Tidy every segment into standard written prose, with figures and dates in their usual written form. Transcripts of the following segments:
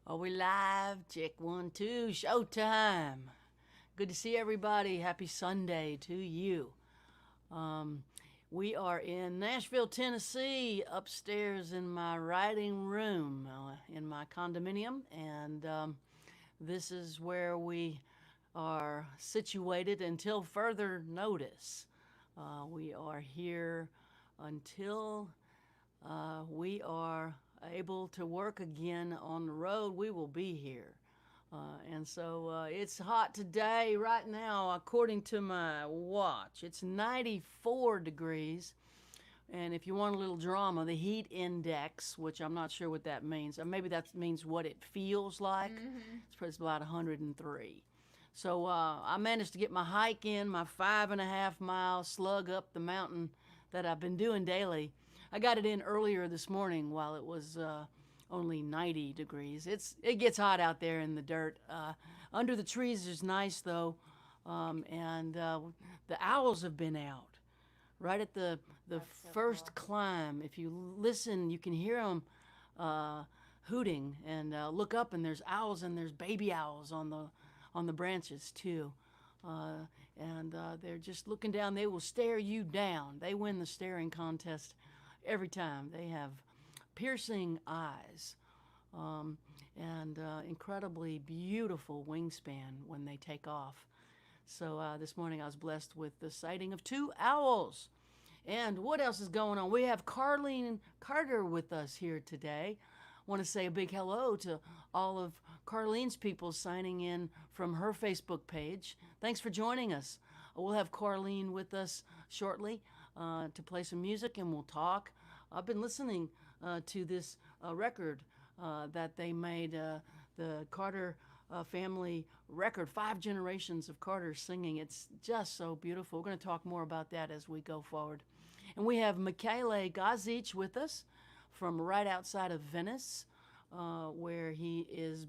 Are we live? Check 1, 2. Showtime. Good to see everybody. Happy Sunday to you. Um, we are in Nashville, Tennessee, upstairs in my writing room in my condominium, and this is where we are situated until further notice. We are here until we are able to work again on the road. We will be here. And so it's hot today, right now, according to my watch. It's 94 degrees. And if you want a little drama, the heat index, which I'm not sure what that means, maybe that means what it feels like, it's about 103. So I managed to get my hike in, my 5.5 mile slug up the mountain that I've been doing daily. I got it in earlier this morning while it was only 90 degrees. It gets hot out there in the dirt. Under the trees is nice though, and the owls have been out right at the That's so first cool. climb. If you listen, you can hear them hooting and look up, and there's owls and there's baby owls on the branches too. And they're just looking down. They will stare you down. They win the staring contest every time. They have piercing eyes and incredibly beautiful wingspan when they take off. So this morning I was blessed with the sighting of 2 owls. And what else is going on? We have Carlene Carter with us here today. Want to say a big hello to all of Carlene's people signing in from her Facebook page. Thanks for joining us. We'll have Carlene with us shortly to play some music, and we'll talk. I've been listening to this record that they made, the Carter family record, 5 generations of Carter singing. It's just so beautiful. We're going to talk more about that as we go forward. And we have Michele Gauthier with us from right outside of Venice, where he is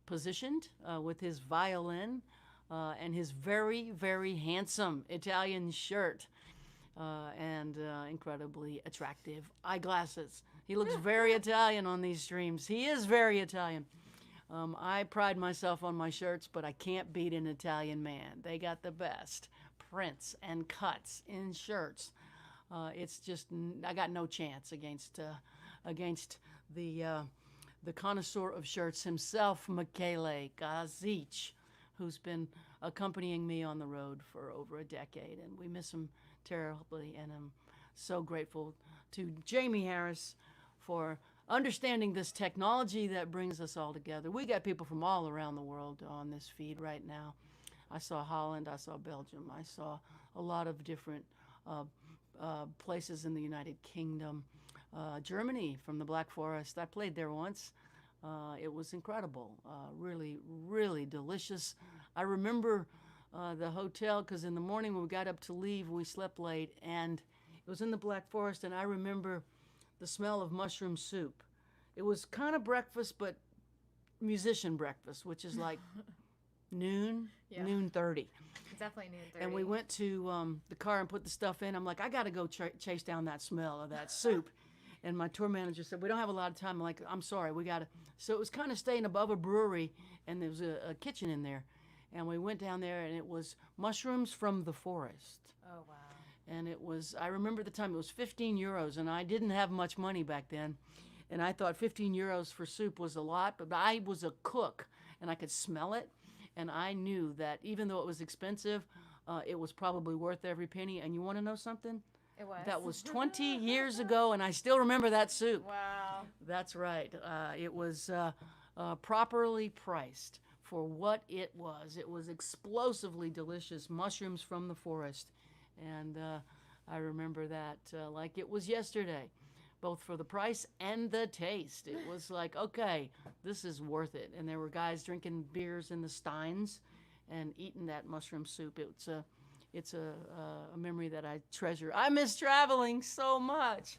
positioned with his violin and his very, very handsome Italian shirt and incredibly attractive eyeglasses. He looks very Italian on these streams. He is very Italian. I pride myself on my shirts, but I can't beat an Italian man. They got the best prints and cuts in shirts. It's just I got no chance against the connoisseur of shirts himself, Michele Gazic, who's been accompanying me on the road for over a decade, and we miss him terribly. And I'm so grateful to Jamie Harris for understanding this technology that brings us all together. We got people from all around the world on this feed right now. I saw Holland, I saw Belgium, I saw a lot of different places in the United Kingdom. Germany from the Black Forest. I played there once. It was incredible. Really, really delicious. I remember the hotel because in the morning when we got up to leave, we slept late, and it was in the Black Forest, and I remember the smell of mushroom soup. It was kind of breakfast, but musician breakfast, which is like noon, Yeah. noon 30. Definitely noon 30. And we went to the car and put the stuff in. I'm like, I got to go chase down that smell of that soup. And my tour manager said, we don't have a lot of time. I'm like, I'm sorry, we got to. So it was kind of staying above a brewery, and there was a kitchen in there. And we went down there, and it was mushrooms from the forest. Oh, wow. And it was, I remember the time, it was 15 euros, and I didn't have much money back then. And I thought 15 euros for soup was a lot, but I was a cook, and I could smell it. And I knew that even though it was expensive, it was probably worth every penny. And you want to know something? It was. That was 20 years ago, and I still remember that soup. Wow. That's right. It was properly priced for what it was. It was explosively delicious mushrooms from the forest. And I remember that like it was yesterday, both for the price and the taste. It was like, okay, this is worth it. And there were guys drinking beers in the steins and eating that mushroom soup. It's a memory that I treasure. I miss traveling so much.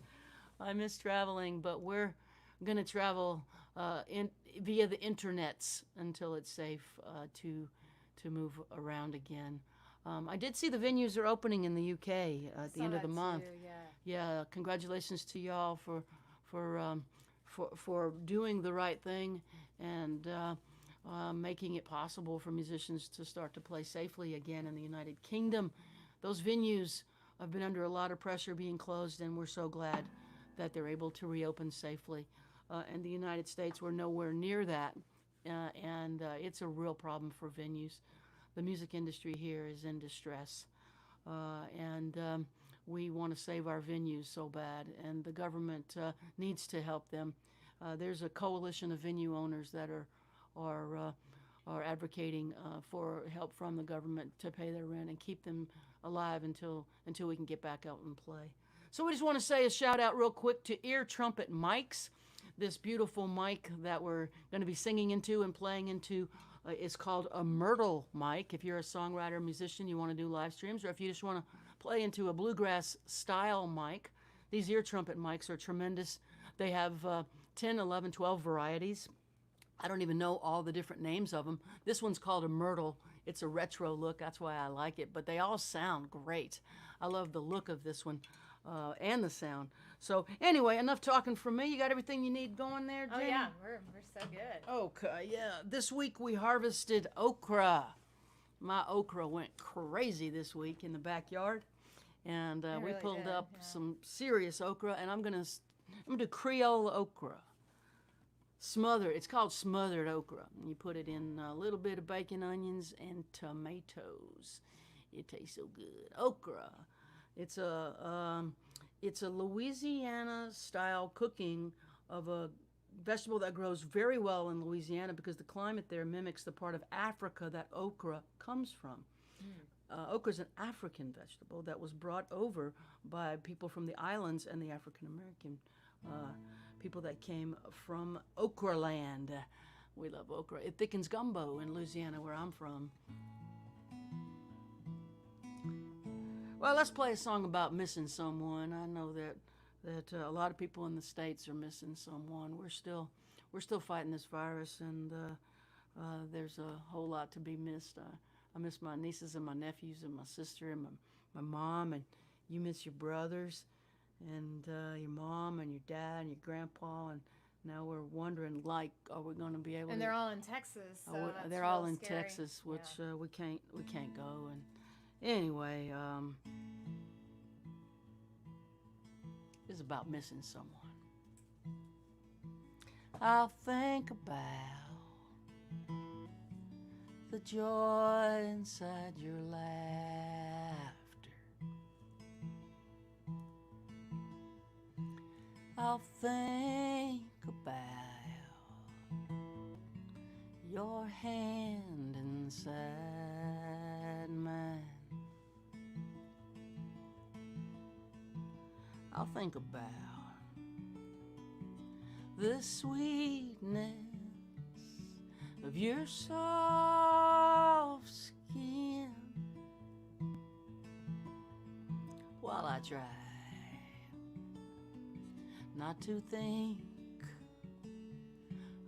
I miss traveling, but we're going to travel via the internets until it's safe to move around again. I did see the venues are opening in the UK at the Saw end of that the month. too, yeah. Yeah, congratulations to y'all for for doing the right thing and making it possible for musicians to start to play safely again in the United Kingdom. Those venues have been under a lot of pressure being closed, and we're so glad that they're able to reopen safely. In the United States, we're nowhere near that, and it's a real problem for venues. The music industry here is in distress, and we want to save our venues so bad, and the government needs to help them. There's a coalition of venue owners that are advocating for help from the government to pay their rent and keep them alive until we can get back out and play. So we just want to say a shout out real quick to Ear Trumpet Mics. This beautiful mic that we're going to be singing into and playing into is called a Myrtle mic. If you're a songwriter, musician, you want to do live streams, or if you just want to play into a bluegrass style mic, these Ear Trumpet mics are tremendous. They have 10, 11, 12 varieties. I don't even know all the different names of them. This one's called a Myrtle. It's a retro look. That's why I like it. But they all sound great. I love the look of this one and the sound. So anyway, enough talking from me. You got everything you need going there, Jenny? Oh yeah, we're so good. Okay, yeah. This week we harvested okra. My okra went crazy this week in the backyard, and we really pulled did, up yeah. some serious okra. And I'm gonna do Creole okra. It's called smothered okra. You put it in a little bit of bacon, onions, and tomatoes. It tastes so good. Okra. It's a Louisiana style cooking of a vegetable that grows very well in Louisiana because the climate there mimics the part of Africa that okra comes from. Okra is an African vegetable that was brought over by people from the islands and the African American people that came from okra land. We love okra. It thickens gumbo in Louisiana, where I'm from. Well, let's play a song about missing someone. I know that a lot of people in the States are missing someone. We're still fighting this virus, and there's a whole lot to be missed. I miss my nieces and my nephews and my sister and my mom, and you miss your brothers and your mom and your dad and your grandpa, and now we're wondering, like, are we going to be able to... And they're all in Texas, so that's they're all in scary. Texas, which we can't go. And anyway, it's about missing someone. I'll think about the joy inside your laughter. I'll think about your hand inside mine. I'll think about the sweetness of your soft skin while I try not to think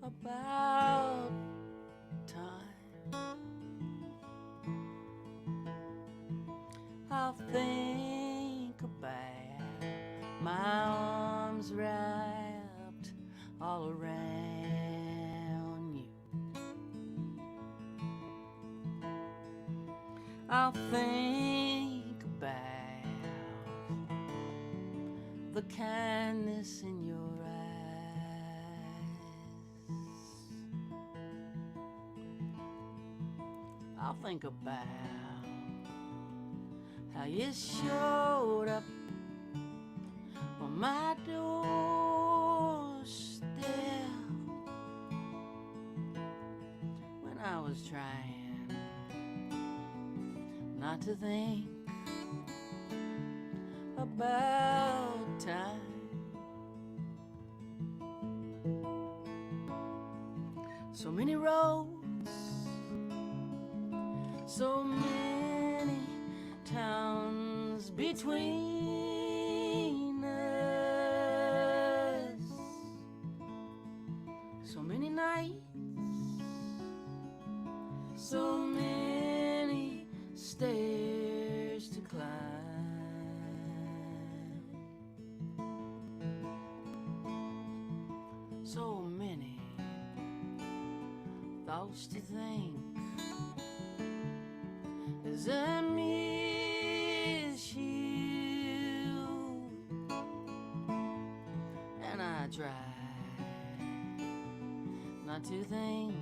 about time. I'll think about my arms wrapped all around you. I'll think about the kindness in your eyes. I'll think about how you showed up on my doorstep when I was trying not to think about time. So many roads, so many towns between us, so many nights, so many stairs to climb. thoughts to think as I miss you, and I try not to think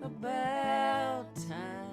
about time.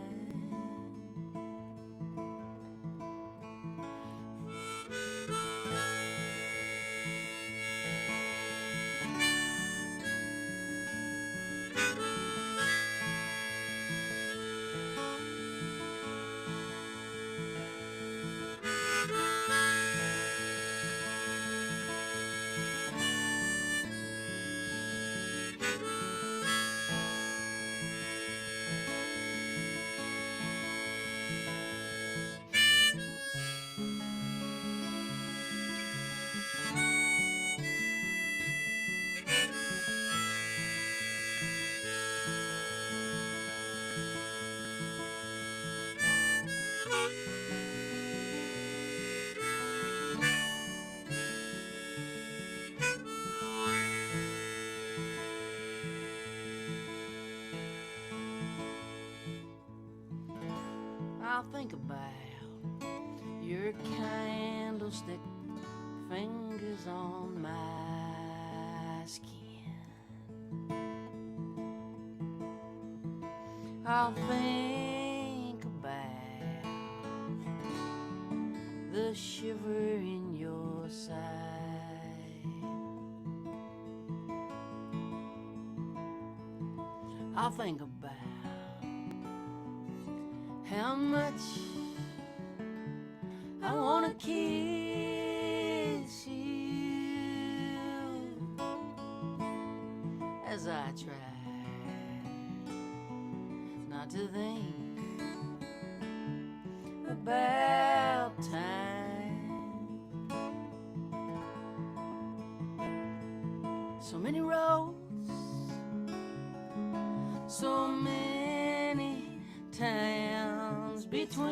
I'll think about your candlestick fingers on my skin. I'll think about the shiver in your side. I'll think about how much I wanna kiss you as I try not to think about time. So many roads, so many towns between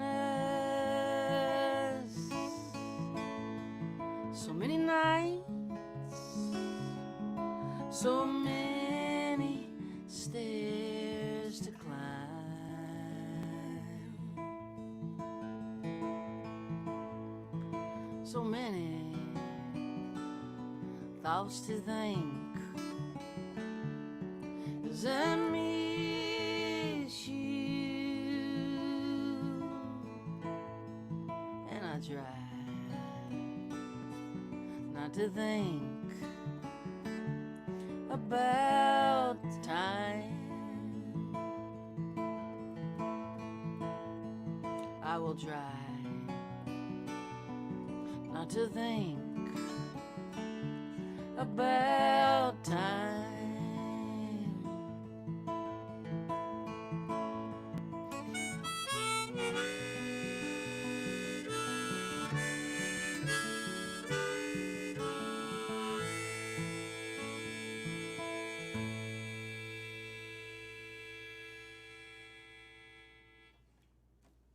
us, so many nights, so many stairs to climb, so many thoughts to think as I miss you, and I try not to think about time. I will try not to think about time.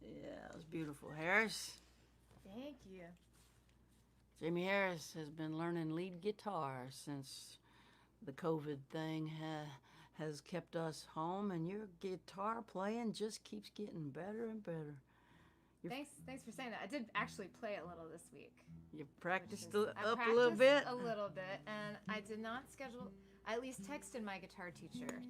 Yeah, it was beautiful. Harris. Thank you. Jamie Harris has been learning lead guitar since the COVID thing has kept us home, and your guitar playing just keeps getting better and better. Thanks for saying that. I did actually play a little this week. You practiced I up practiced a little bit? A little bit, and I did not schedule. I at least texted my guitar teacher,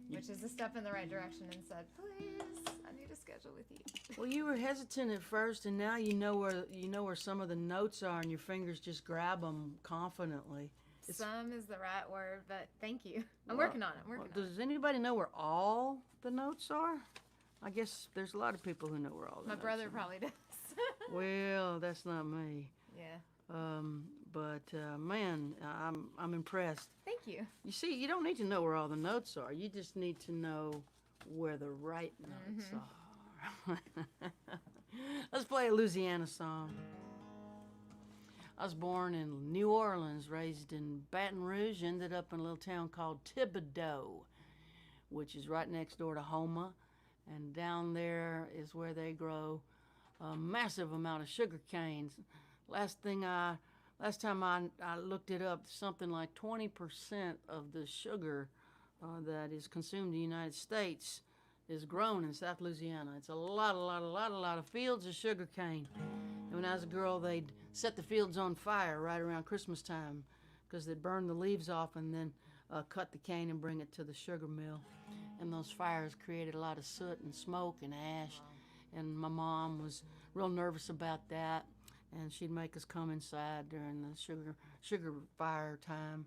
which is a step in the right direction, and said, "Please, I need to schedule with you." Well, you were hesitant at first, and now you know where some of the notes are, and your fingers just grab them confidently. Some is the right word, but thank you. I'm working on it. Does anybody know where all the notes are? I guess there's a lot of people who know where all the My notes brother are. probably does. Well, that's not me. Yeah. Man, I'm impressed. Thank you. You see, you don't need to know where all the notes are. You just need to know where the right notes are. Let's play a Louisiana song. I was born in New Orleans, raised in Baton Rouge, ended up in a little town called Thibodaux, which is right next door to Houma. And down there is where they grow a massive amount of sugar canes. Last last time I looked it up, something like 20% of the sugar that is consumed in the United States is grown in South Louisiana. It's a lot of fields of sugar cane. And when I was a girl, they'd set the fields on fire right around Christmas time because they'd burn the leaves off and then cut the cane and bring it to the sugar mill. And those fires created a lot of soot and smoke and ash. And my mom was real nervous about that, and she'd make us come inside during the sugar fire time.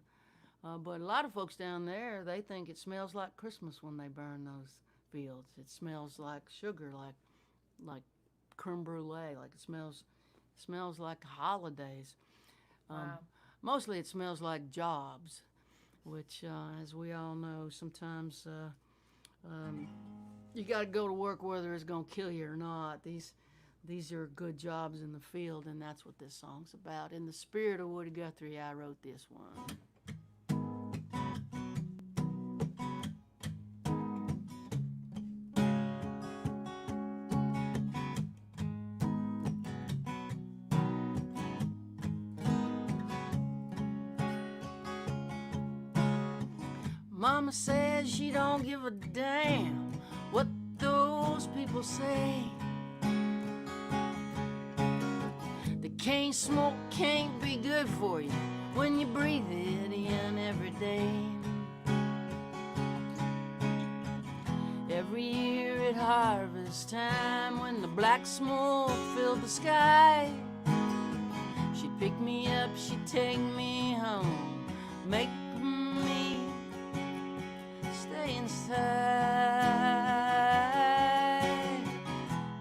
But a lot of folks down there, they think it smells like Christmas when they burn those fields. It smells like sugar, like creme brulee, like it smells like holidays. Wow. Mostly it smells like jobs, which, as we all know, sometimes you got to go to work whether it's going to kill you or not. These are good jobs in the field, and that's what this song's about. In the spirit of Woody Guthrie, I wrote this one. Mama says she don't give a damn what those people say. The cane smoke can't be good for you when you breathe it in every day. Every year at harvest time, when the black smoke filled the sky, she'd pick me up, she'd take me home, make me stay inside.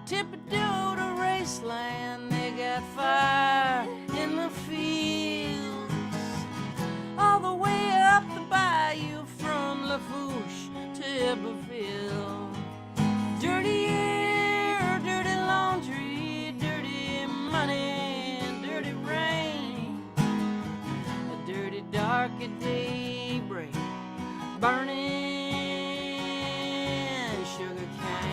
Tip-a-doo to Raceland, they got fire in the fields, all the way up the bayou from Lafourche to Iberville. Dirty air, dirty laundry, dirty money, dirty rain, a dirty dark at daybreak, burning sugar cane.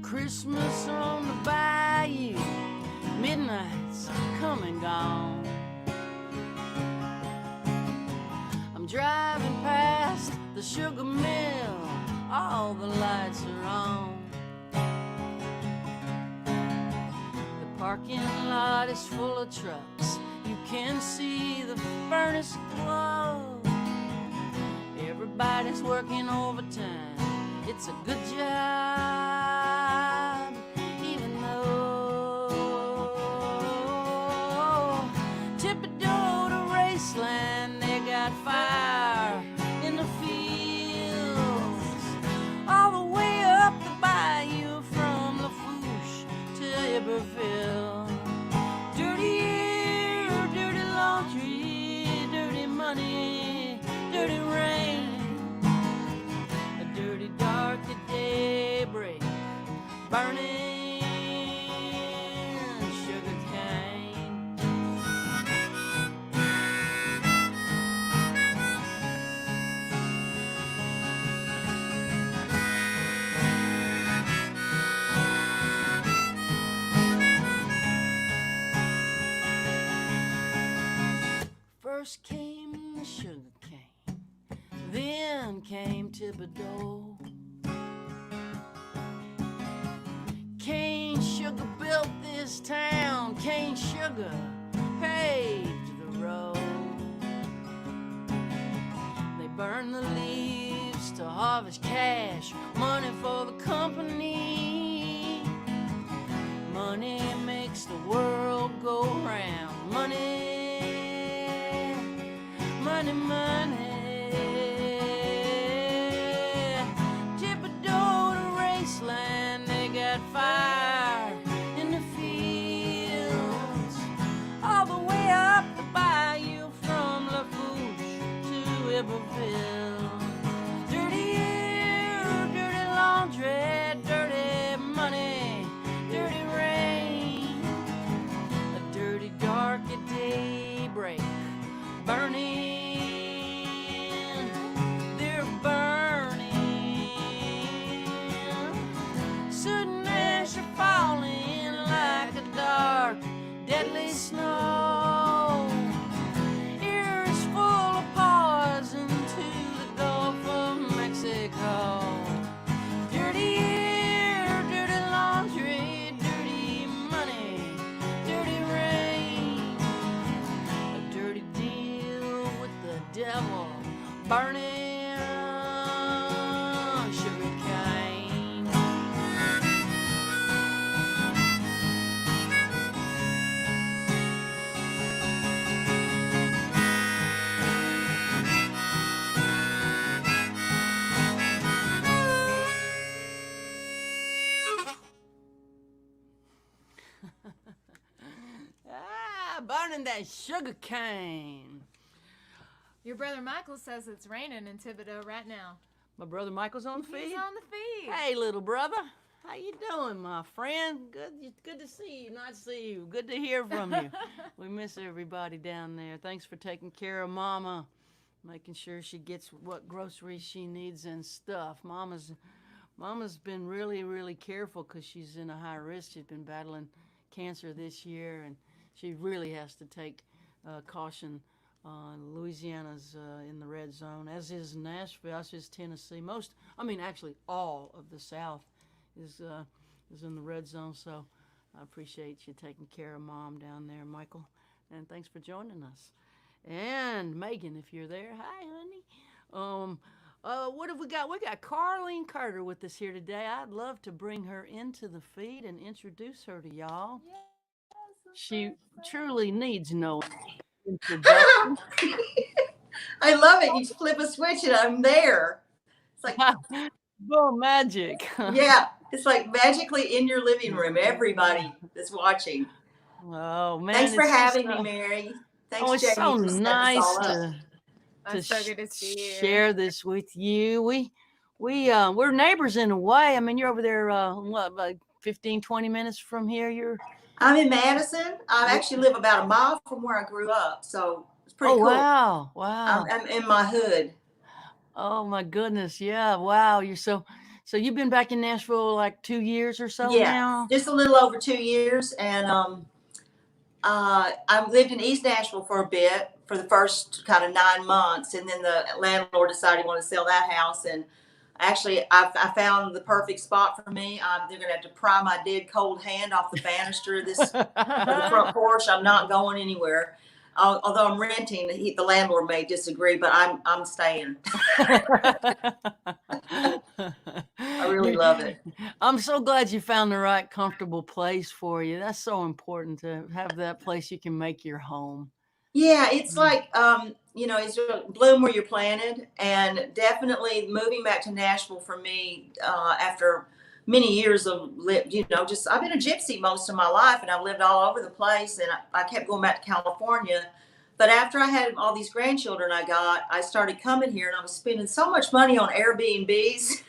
Christmas on the bayou, midnight's come and gone. I'm driving past the sugar mill, all the lights are on. The parking lot is full of trucks, you can see the furnace glow. Everybody's working overtime, it's a good job, even though Tip-a-doo to Raceland, they got fire in the fields, all the way up the bayou from Lafourche to Iberville. Dirty air, dirty laundry, dirty money, dirty rain, a dirty dark at daybreak, burning sugar cane. First came the sugar cane, then came Tip-a-doo. Cane sugar built this town, cane sugar paved the road. They burn the leaves to harvest cash, money for the company. Money makes the world go round. Money, money, money. Tip-a-doo to Raceland, they got fire in the fields, all the way up the bayou from Lafourche to Iberville. Dirty air, dirty laundry, dirty money, dirty rain, a dirty dark at daybreak, burning deadly snow. Ears full of poison to the Gulf of Mexico. Dirty air, dirty laundry, dirty money, dirty rain. A dirty deal with the devil, burning sugar cane. Burning that sugar cane. Your brother Michael says it's raining in Thibodeau right now. My brother Michael's on the feed. He's on the feed. Hey, little brother. How you doing, my friend? Good to see you. Nice to see you. Good to hear from you. We miss everybody down there. Thanks for taking care of Mama, making sure she gets what groceries she needs and stuff. Mama's been really, really careful because she's in a high risk. She's been battling cancer this year, and she really has to take caution. Louisiana's in the red zone, as is Nashville, as is Tennessee. Actually, all of the South is in the red zone. So I appreciate you taking care of Mom down there, Michael. And thanks for joining us. And Megan, if you're there, hi, honey. What have we got? We got Carlene Carter with us here today. I'd love to bring her into the feed and introduce her to y'all. She truly needs no introduction. I love it. You flip a switch and I'm there. It's like, Boom, magic. yeah, it's like magically in your living room. Everybody that's watching. Oh man! Thanks for having me, Mary. Thanks, it's Jamie, so for setting nice us all up. to So good to see you. share this with you. We're neighbors in a way. I mean, you're over there, like 15, 20 minutes from here. I'm in Madison. I actually live about a mile from where I grew up, so it's pretty cool. Wow. I'm in my hood. Oh my goodness, yeah, wow. So you've been back in Nashville like 2 years or so now? Just a little over 2 years, and I lived in East Nashville for a bit for the first kind of 9 months, and then the landlord decided he wanted to sell that house, and actually I found the perfect spot for me. They're gonna have to pry my dead cold hand off the banister of the front porch. I'm not going anywhere. Although I'm renting, the landlord may disagree, but I'm staying. I really love it. I'm so glad you found the right comfortable place for you. That's so important to have that place you can make your home. Yeah, it's like, it's bloom where you're planted. And definitely moving back to Nashville for me, after many years of, I've been a gypsy most of my life, and I've lived all over the place, and I kept going back to California. But after I had all these grandchildren I started coming here, and I was spending so much money on Airbnbs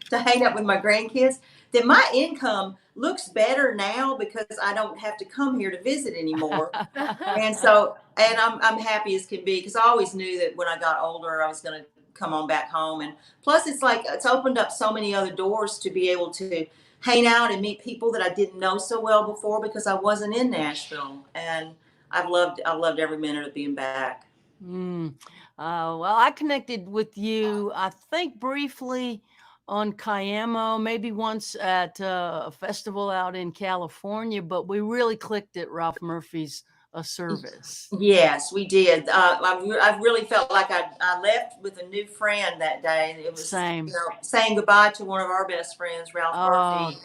to hang out with my grandkids that my income looks better now because I don't have to come here to visit anymore. And I'm happy as can be, because I always knew that when I got older I was going to come on back home. And plus it's opened up so many other doors to be able to hang out and meet people that I didn't know so well before because I wasn't in Nashville. And I loved every minute of being back. Well, I connected with you, I think briefly on Cayamo, maybe once at a festival out in California, but we really clicked at Ralph Murphy's service. Yes, we did. I really felt like I left with a new friend that day. It was Same. Saying goodbye to one of our best friends, Ralph Murphy,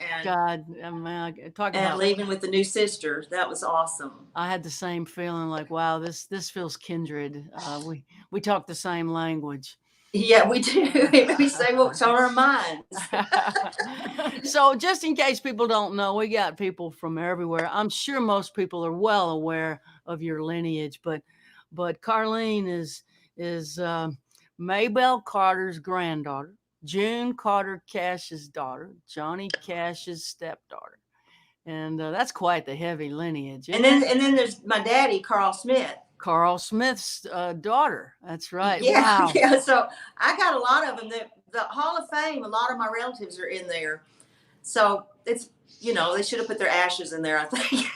and leaving with the new sister. That was awesome. I had the same feeling, like, wow, this feels kindred. We talk the same language. Yeah, we do. We say what's on our minds. So just in case people don't know, we got people from everywhere. I'm sure most people are well aware of your lineage, but Carlene is Maybelle Carter's granddaughter, June Carter Cash's daughter, Johnny Cash's stepdaughter. And that's quite the heavy lineage. And then there's my daddy, Carl Smith. Carl Smith's daughter. That's right. Yeah, wow. Yeah. So I got a lot of them. The Hall of Fame, a lot of my relatives are in there. So it's, they should have put their ashes in there, I think.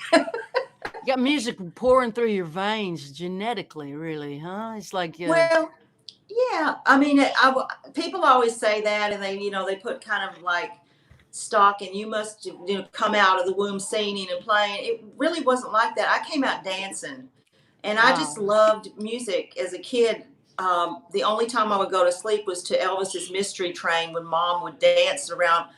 You got music pouring through your veins genetically, really, huh? It's like Well, yeah. I mean, people always say that, and they put kind of like stock, and you must come out of the womb singing and playing. It really wasn't like that. I came out dancing, and I just wow. loved music as a kid. The only time I would go to sleep was to Elvis's Mystery Train when Mom would dance around,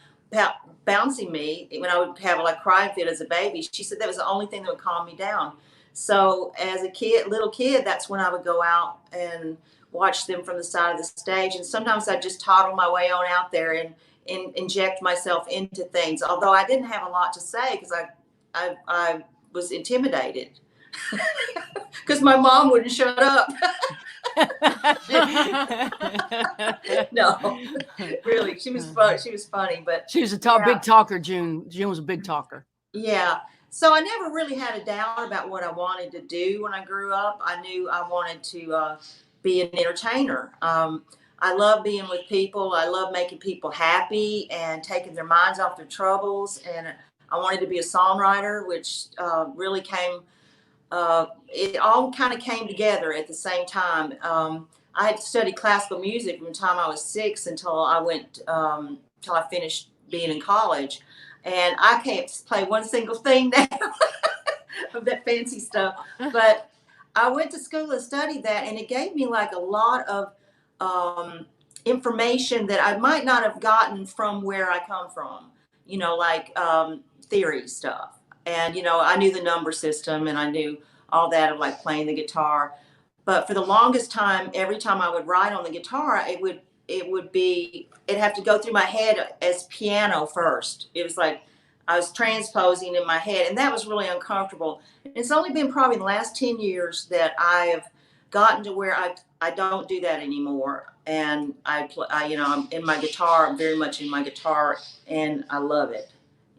bouncing me when I would have like crying fit as a baby. She said that was the only thing that would calm me down. So as a kid, little kid, that's when I would go out and watch them from the side of the stage. And sometimes I just toddle my way on out there and inject myself into things. Although I didn't have a lot to say because I was intimidated because my mom wouldn't shut up. No, really, she was fun. She was funny, but She was a yeah, big talker, June. June was a big talker. yeah. So I never really had a doubt about what I wanted to do when I grew up. I knew I wanted to be an entertainer. I love being with people. I love making people happy and taking their minds off their troubles. And I wanted to be a songwriter, which really came. It all kind of came together at the same time. I had studied classical music from the time I was 6 until I finished being in college, and I can't play one single thing now of that fancy stuff. But I went to school and studied that, and it gave me like a lot of information that I might not have gotten from where I come from. Like theory stuff, and I knew the number system, and I knew all that of like playing the guitar. But for the longest time, every time I would write on the guitar, it'd have to go through my head as piano first. It was like I was transposing in my head, and that was really uncomfortable. It's only been probably the last 10 years that I have gotten to where I don't do that anymore. And I'm in my guitar. I'm very much in my guitar, and I love it.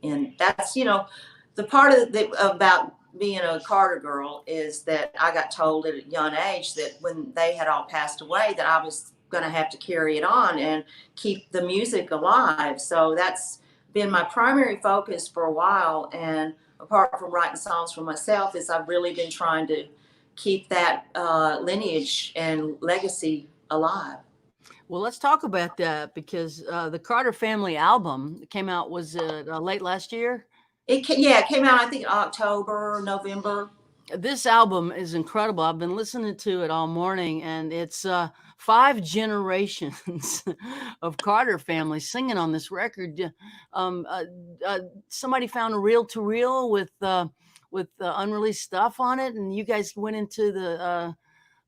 And that's the part about being a Carter girl is that I got told at a young age that when they had all passed away, that I was going to have to carry it on and keep the music alive. So that's been my primary focus for a while. And apart from writing songs for myself, is I've really been trying to keep that lineage and legacy alive. Well, let's talk about that because the Carter Family album came out, was it late last year? It came out I think October, November. This album is incredible. I've been listening to it all morning, and it's 5 generations of Carter family singing on this record. Um, uh, Somebody found a reel to reel with unreleased stuff on it, and you guys went into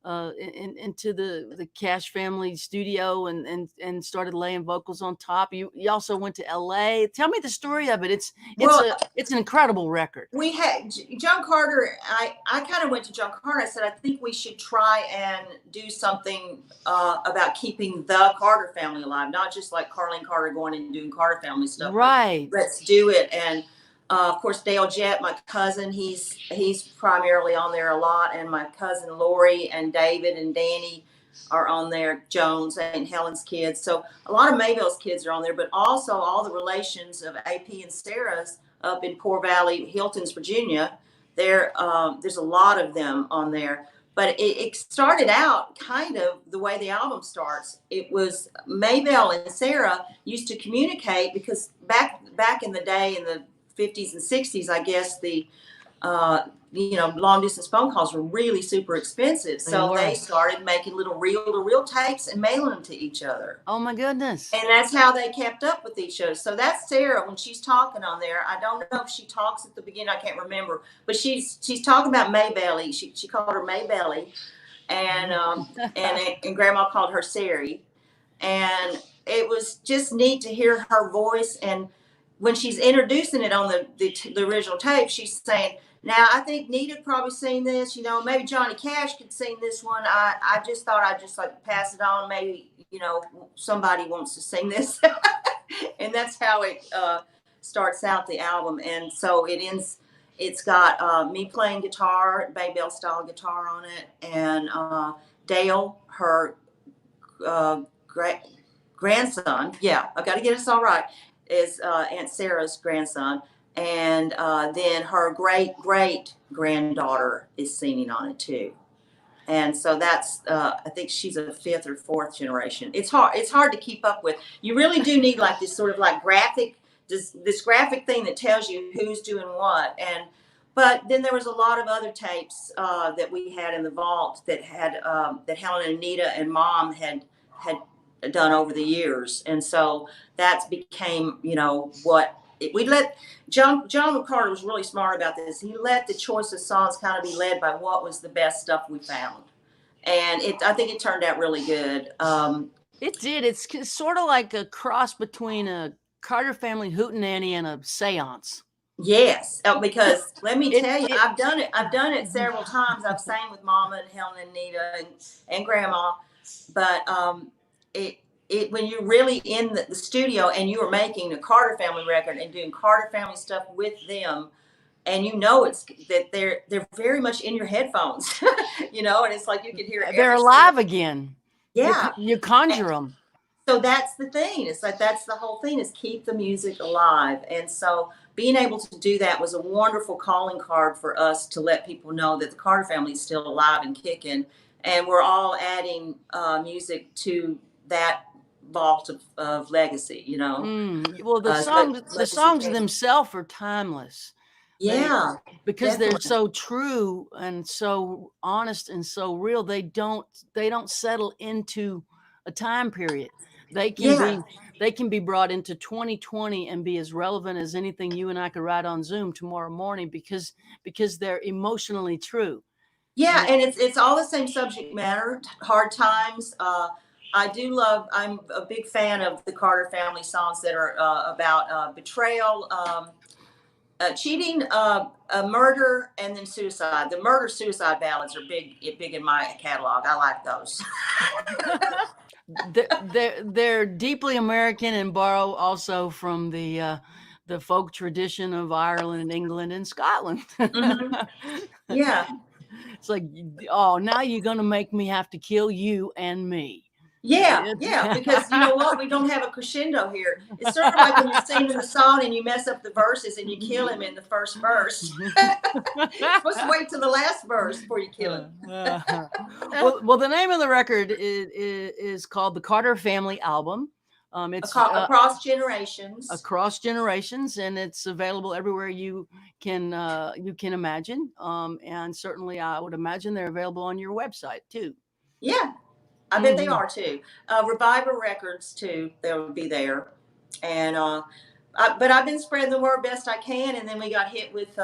into the Cash family studio and started laying vocals on top. You also went to L.A. Tell me the story of it. Well, It's an incredible record. we had John Carter. I kind of went to John Carter. I said, I think we should try and do something about keeping the Carter family alive, not just like Carlene Carter going and doing Carter family stuff. Right. Let's do it. And of course, Dale Jett, my cousin, he's primarily on there a lot, and my cousin Lori and David and Danny are on there. Jones and Helen's kids. So a lot of Maybell's kids are on there, but also all the relations of AP and Sarah's up in Poor Valley, Hilton's, Virginia. There's a lot of them on there. But it started out kind of the way the album starts. It was Maybell and Sarah used to communicate because back in the day, in the 50s and 60s, I guess the long distance phone calls were really super expensive. So they started making little reel to reel tapes and mailing them to each other. Oh my goodness. And that's how they kept up with each other. So that's Sarah when she's talking on there. I don't know if she talks at the beginning. I can't remember, but she's talking about Maybelly. She called her Maybelly, and Grandma called her Sari, and it was just neat to hear her voice. And when she's introducing it on the original tape, she's saying, now I think Nita'd probably seen this, maybe Johnny Cash could sing this one. I just thought I'd just like pass it on. Maybe, somebody wants to sing this. And that's how it starts out the album. And so it ends, it's got me playing guitar, Maybell style guitar on it. And Dale, her grandson. Yeah, I've got to get this all right. Is Aunt Sarah's grandson. and then her great great granddaughter is singing on it too. And so that's I think she's a fifth or fourth generation. It's hard to keep up with. You really do need like this sort of like graphic, this graphic thing that tells you who's doing what. And but then there was a lot of other tapes that we had in the vault that had that Helen and Anita and Mom had done over the years. And so that became, you know, what we let John Carter was really smart about this. He let the choice of songs kind of be led by what was the best stuff we found, and I think it turned out really good. It did. It's sort of like a cross between a Carter Family hootenanny and a seance. Yes, because let me tell you, it- I've done it. I've done it several times. I've sang with Mama and Helen and Nita and Grandma, but it when you're really in the studio and you are making a Carter Family record and doing Carter Family stuff with them, and you know it's that they're very much in your headphones, you know, and it's like you can hear they're alive again. Yeah, You conjure them. so that's the thing. It's like that's the whole thing, is keep the music alive. And so being able to do that was a wonderful calling card for us to let people know that the Carter Family is still alive and kicking, and we're all adding music to that vault of legacy, you know. Well, the songs themselves are timeless. Yeah, Because definitely. they're so true and so honest and so real. They don't settle into a time period. They can Yeah. be brought into 2020 and be as relevant as anything you and I could write on Zoom tomorrow morning, because they're emotionally true. Yeah, and it's all the same subject matter, hard times. I'm a big fan of the Carter Family songs that are about betrayal, cheating, murder, and then suicide. The murder suicide ballads are big in my catalog. I like those. They're deeply American and borrow also from the folk tradition of Ireland and England and Scotland. Mhm. Yeah. It's like, oh, now you're going to make me have to kill you and me. Yeah, because you know what? We don't have a crescendo here. It's sort of like when you're singing the song and you mess up the verses and you kill him in the first verse. You're supposed to wait till the last verse before you kill him. Well, the name of the record is called the Carter Family Album. It's Across generations. Across generations, and it's available everywhere you can imagine. And certainly, I would imagine they're available on your website too. Yeah, I bet they are too. Reviver Records too. They'll be there, and but I've been spreading the word best I can. And then we got hit with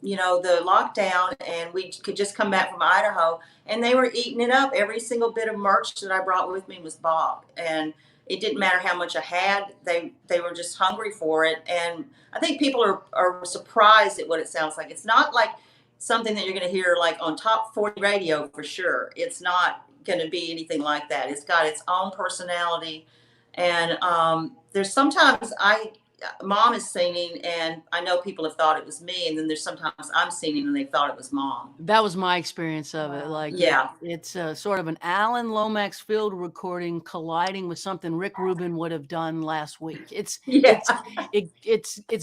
you know, the lockdown, and we could just come back from Idaho, and they were eating it up. Every single bit of merch that I brought with me was bought, and it didn't matter how much I had. They were just hungry for it, and I think people are surprised at what it sounds like. It's not like something that you're going to hear like on top 40 radio for sure. It's not going to be anything like that. It's got its own personality, and there's sometimes Mom is singing, and I know people have thought it was me, and then there's sometimes I'm singing and they thought it was Mom. That was my experience of it. Like, yeah, it's sort of an Alan Lomax field recording colliding with something Rick Rubin would have done last week. It's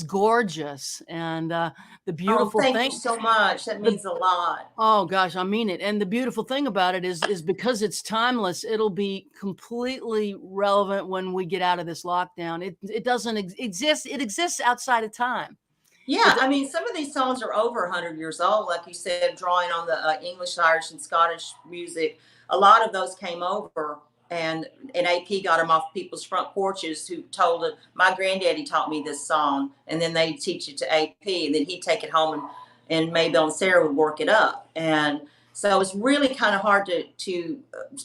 gorgeous, and the beautiful thank thing. you so much. That means a lot. Oh gosh, I mean it. And the beautiful thing about it is because it's timeless, it'll be completely relevant when we get out of this lockdown. It doesn't exist. It exists outside of time. Yeah, I mean, some of these songs are over 100 years old, like you said, drawing on the English, Irish, and Scottish music. A lot of those came over, and AP got them off people's front porches who told it. My granddaddy taught me this song, and then they teach it to AP, and then he'd take it home, and Maybelle and Sarah would work it up. And so it's really kind of hard to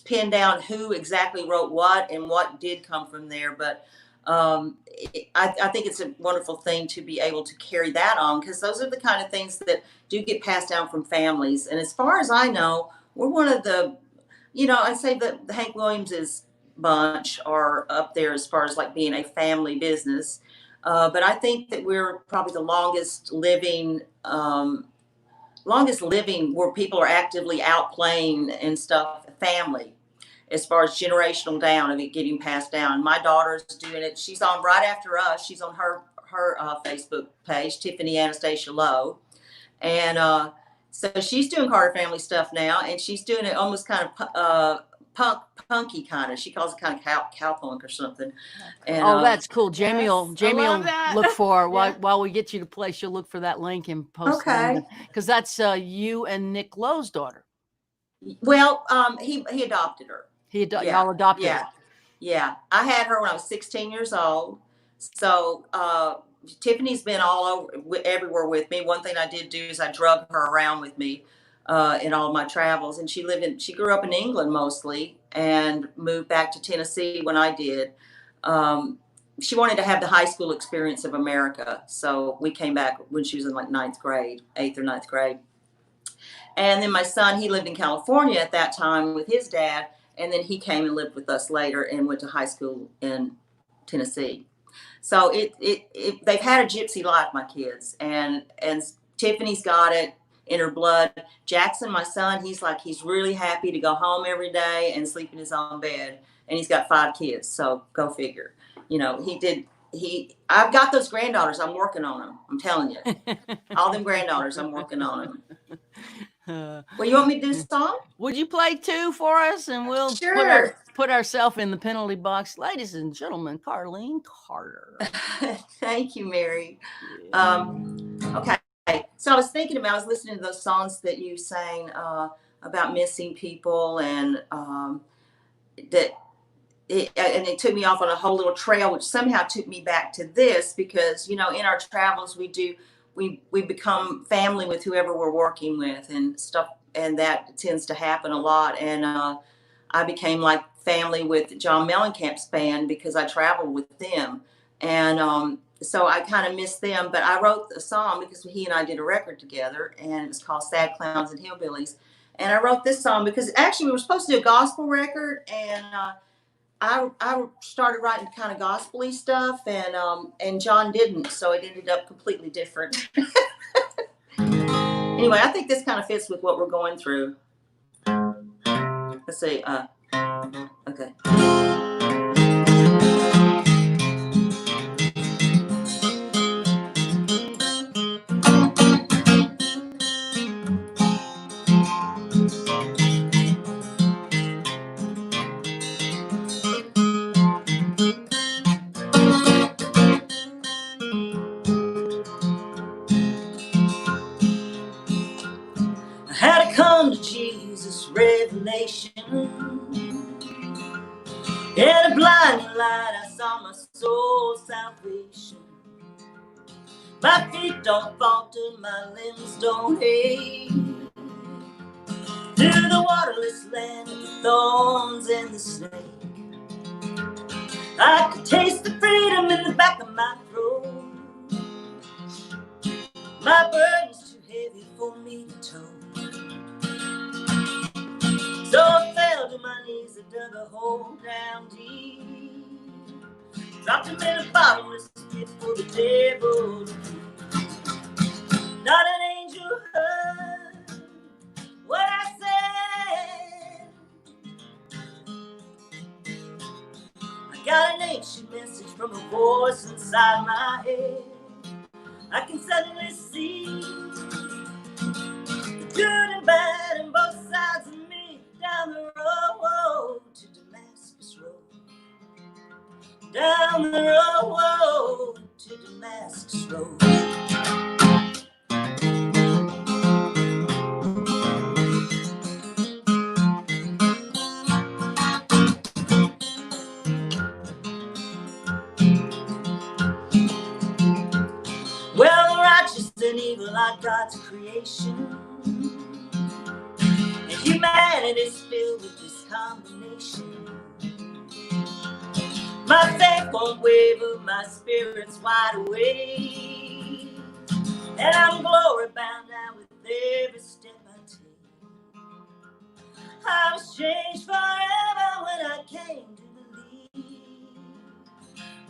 pin down who exactly wrote what and what did come from there. But I think it's a wonderful thing to be able to carry that on, because those are the kind of things that do get passed down from families. And as far as I know, we're one of the, you know, I'd say that the Hank Williams's bunch are up there as far as like being a family business. But I think that we're probably the longest living where people are actively out playing and stuff, family, as far as generational down of it getting passed down. My daughter's doing it. She's on right after us. She's on her her Facebook page, Tiffany Anastasia Lowe, and so she's doing Carter family stuff now, and she's doing it almost kind of punky kind of. She calls it kind of cowpunk or something. And Oh, that's cool. Jamie Yes, will I Jamie love will that. look for Yeah. while we get you to play. She'll look for that link and post it. okay. Because that's you and Nick Lowe's daughter. Well, he adopted her. Y'all adopted Yeah. her. Yeah, I had her when I was 16 years old. So Tiffany's been all over everywhere with me. One thing I did do is I drug her around with me in all my travels, and she grew up in England mostly, and moved back to Tennessee when I did. She wanted to have the high school experience of America, so we came back when she was in like eighth or ninth grade. And then my son, he lived in California at that time with his dad, and then he came and lived with us later and went to high school in Tennessee. So they've had a gypsy life, my kids, and Tiffany's got it in her blood. Jackson, my son, he's really happy to go home every day and sleep in his own bed, and he's got 5 kids. So go figure. You know, I've got those granddaughters. I'm working on them. I'm telling you, all them granddaughters. I'm working on them. Well, you want me to do a song? Would you play 2 for us, and we'll Sure. put ourselves in the penalty box, ladies and gentlemen. Carlene Carter. Thank you, Mary. Okay, so I was listening to those songs that you sang about missing people, and it took me off on a whole little trail, which somehow took me back to this, because in our travels we become family with whoever we're working with and stuff, and that tends to happen a lot. And I became like family with John Mellencamp's band because I traveled with them, and so I kind of miss them. But I wrote a song because he and I did a record together, and it was called Sad Clowns and Hillbillies. And I wrote this song because actually we were supposed to do a gospel record, and I started writing kind of gospel-y stuff, and John didn't, so it ended up completely different. Anyway, I think this kind of fits with what we're going through. Let's see. Okay. I had to come to Jesus revelation. In a blinding light, I saw my soul's salvation. My feet don't falter, my limbs don't ache. Through the waterless land of the thorns and the snake, I could taste the freedom in the back of my throat. My burden's too heavy for me to tow. So I fell to my knees and dug a hole down deep. Dropped him in a bottomless pit for the devil to keep. Not an angel heard what I said. I got an ancient message from a voice inside my head. I can suddenly see the good and bad in both sides of me. Down the road to Damascus Road. Down the road to Damascus Road. Well, righteous and evil are God's creation, and humanity's filled with this combination. My faith won't waver, my spirit's wide awake, and I'm glory bound now with every step I take. I was changed forever when I came to believe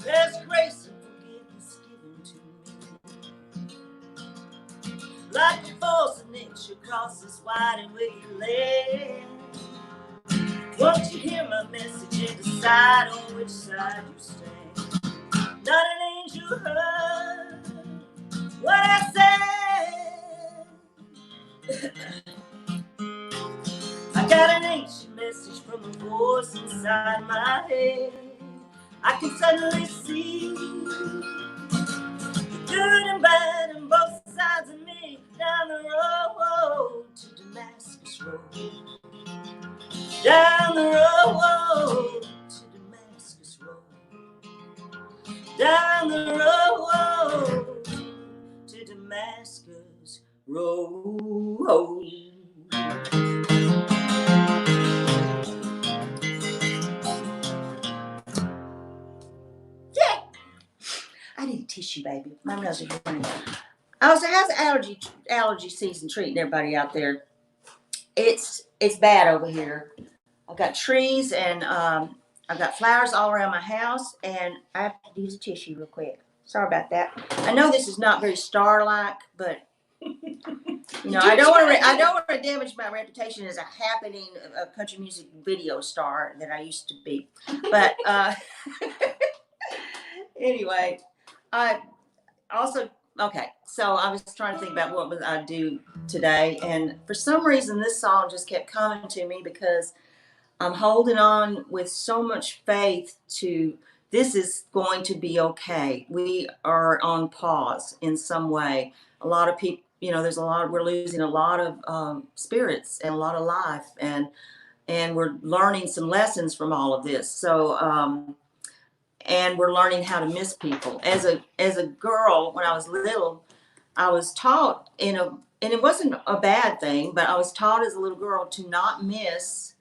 there's grace and forgiveness given to me. Like the force of nature crosses wide and wicked land. Won't you hear my message and decide on which side you stand? Not an angel heard what I said. I got an ancient message from a voice inside my head. I can suddenly see the good and bad on both sides of me. Down the road to Damascus Road. Down the road to Damascus Road. Down the road to Damascus Road. Yeah. I need a tissue, baby. My nose is running. How's the allergy season treating everybody out there? It's bad over here. I've got trees and I've got flowers all around my house, and I have to use a tissue real quick. Sorry about that. I know this is not very star-like, but you know, I don't want to damage my reputation as a happening country music video star that I used to be. But anyway, I also okay. So I was trying to think about what would I do today, and for some reason, this song just kept coming to me because I'm holding on with so much faith to this is going to be okay. We are on pause in some way. A lot of people, you know, we're losing a lot of spirits and a lot of life, and we're learning some lessons from all of this. So, and we're learning how to miss people. As a girl, when I was little, I was taught and it wasn't a bad thing, but I was taught as a little girl to not miss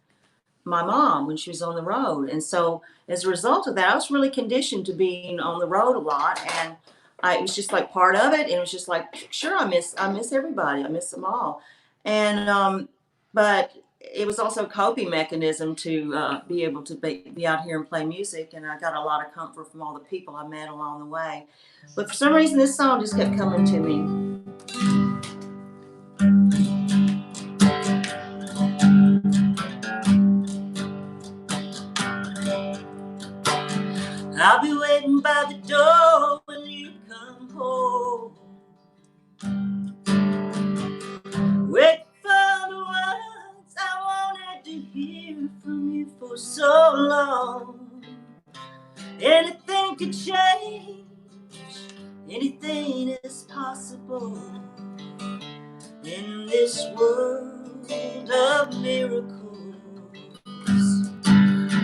my mom when she was on the road. And so as a result of that, I was really conditioned to being on the road a lot. And it was just like part of it. And it was just like, sure, I miss everybody. I miss them all. And, but it was also a coping mechanism to be able to be out here and play music. And I got a lot of comfort from all the people I met along the way. But for some reason, this song just kept coming to me. I'll be waiting by the door when you come home. Wait for the words I wanted to hear from you for so long. Anything could change, anything is possible in this world of miracles.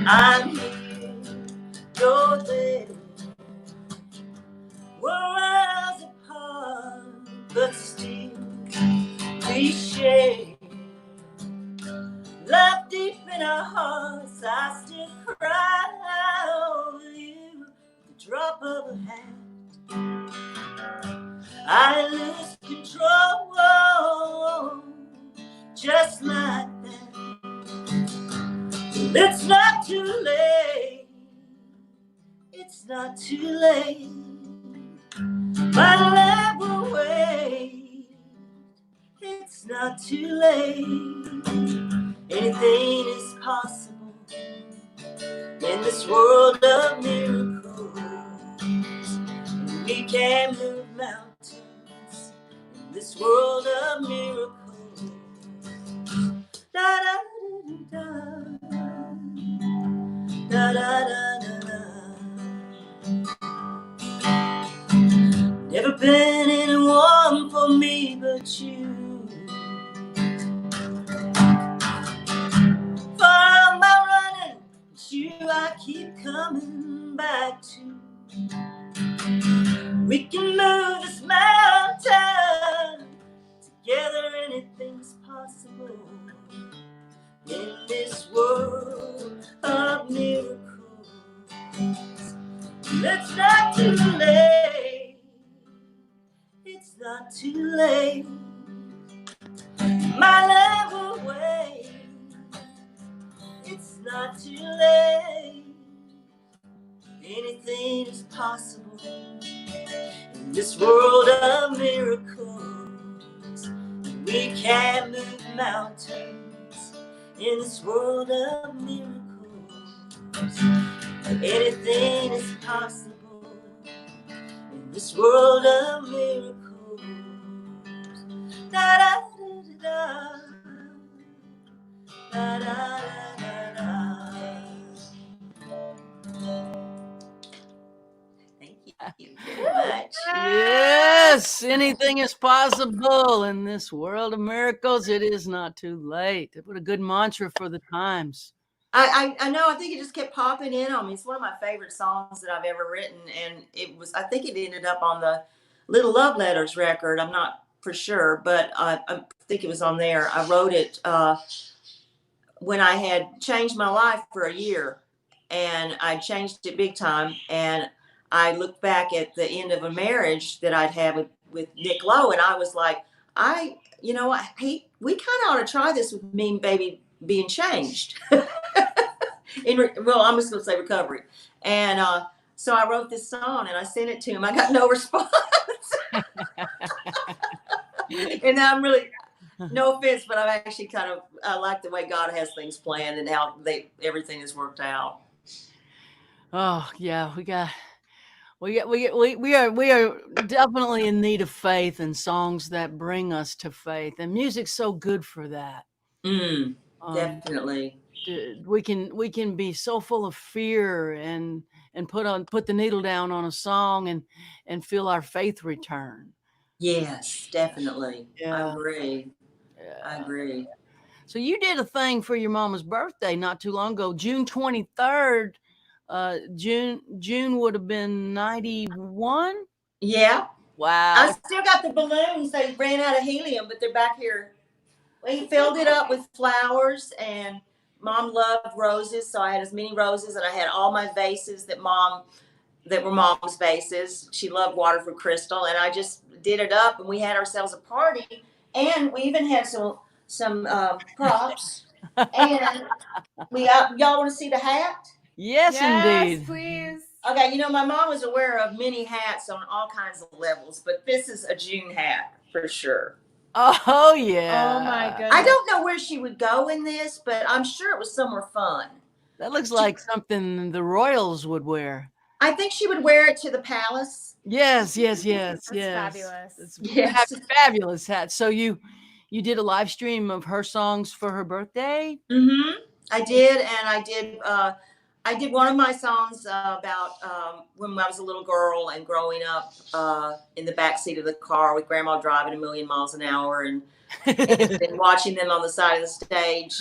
I'm here, you're there. We're miles apart, but still we share love deep in our hearts. I still cry over you, the drop of a hat. I lose control, just like that. It's not too late. It's not too late. My love will wait. It's not too late. Anything is possible in this world of miracles. We can move mountains in this world of miracles. Da da da da da da da da. Never been anyone for me but you. For all my running, it's you I keep coming back to. We can move this mountain together, anything's possible in this world of miracles. It's not too late. It's not too late. My love will wait. It's not too late. Anything is possible in this world of miracles. We can move mountains in this world of miracles. Anything is possible in this world of miracles. Da da da da da da da. Thank you very much. Yes, anything is possible in this world of miracles. It is not too late. What a good mantra for the times. I know. I think it just kept popping in on me. It's one of my favorite songs that I've ever written, and it was. I think it ended up on the Little Love Letters record. I'm not for sure, but I think it was on there. I wrote it when I had changed my life for a year, and I changed it big time. And I looked back at the end of a marriage that I'd had with Nick Lowe, and I was like, we kind of ought to try this with me and baby being changed. Well, I'm just going to say recovery. And so I wrote this song and I sent it to him. I got no response. And I'm really, no offense, but I'm actually I like the way God has things planned and how everything has worked out. Oh yeah, we are definitely in need of faith and songs that bring us to faith, and music's so good for that. Mm, Um, definitely. we can be so full of fear and put the needle down on a song and feel our faith return. Yes, definitely. I Yeah, agree. I yeah. agree. So you did a thing for your mama's birthday not too long ago, June 23rd. June would have been 91. Yeah. I Wow. still got the balloons. They ran out of helium, but they're back here. We filled it up with flowers, and mom loved roses, so I had as many roses, and I had all my vases that were mom's vases. She loved Waterford crystal, and I just did it up, and we had ourselves a party, and we even had some props. And y'all want to see the hat? Yes, Yes, indeed. please. Okay, my mom was aware of many hats on all kinds of levels, but this is a June hat for sure. Oh Oh my yeah. I goodness. don't know where she would go in this, but I'm sure it was somewhere fun. That looks She, like something the royals would wear. I think she would wear it to the palace. Yes, yes, yes, That's yes. fabulous. It's Yes. fabulous hat. So you did a live stream of her songs for her birthday? Mm-hmm. I did, and I did one of my songs about when I was a little girl and growing up in the back seat of the car with grandma driving a million miles an hour and watching them on the side of the stage.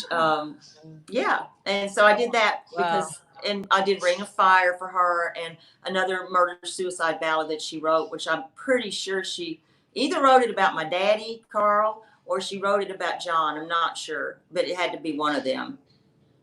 Yeah, and so I did that Wow. and I did Ring of Fire for her and another murder suicide ballad that she wrote, which I'm pretty sure she either wrote it about my daddy, Carl, or she wrote it about John. I'm not sure, but it had to be one of them.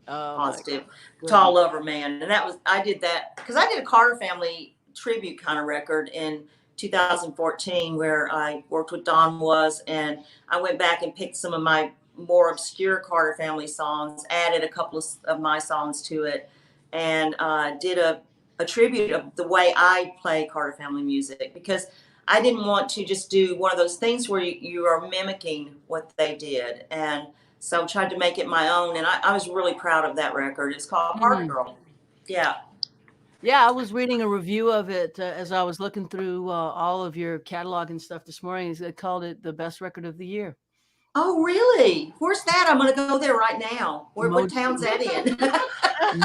Oh my Positive. goodness. Tall Lover Man. And I did that because I did a Carter family tribute kind of record in 2014 where I worked with Don Was, and I went back and picked some of my more obscure Carter family songs, added a couple of my songs to it, and did a tribute of the way I play Carter family music, because I didn't want to just do one of those things where you are mimicking what they did. And so tried to make it my own, and I was really proud of that record. It's called Carter Mhm. Girl. Yeah. Yeah, I was reading a review of it as I was looking through all of your catalog and stuff this morning. They called it the best record of the year. Oh, really? Where's that? I'm going to go there right now. What Mo- town's that in?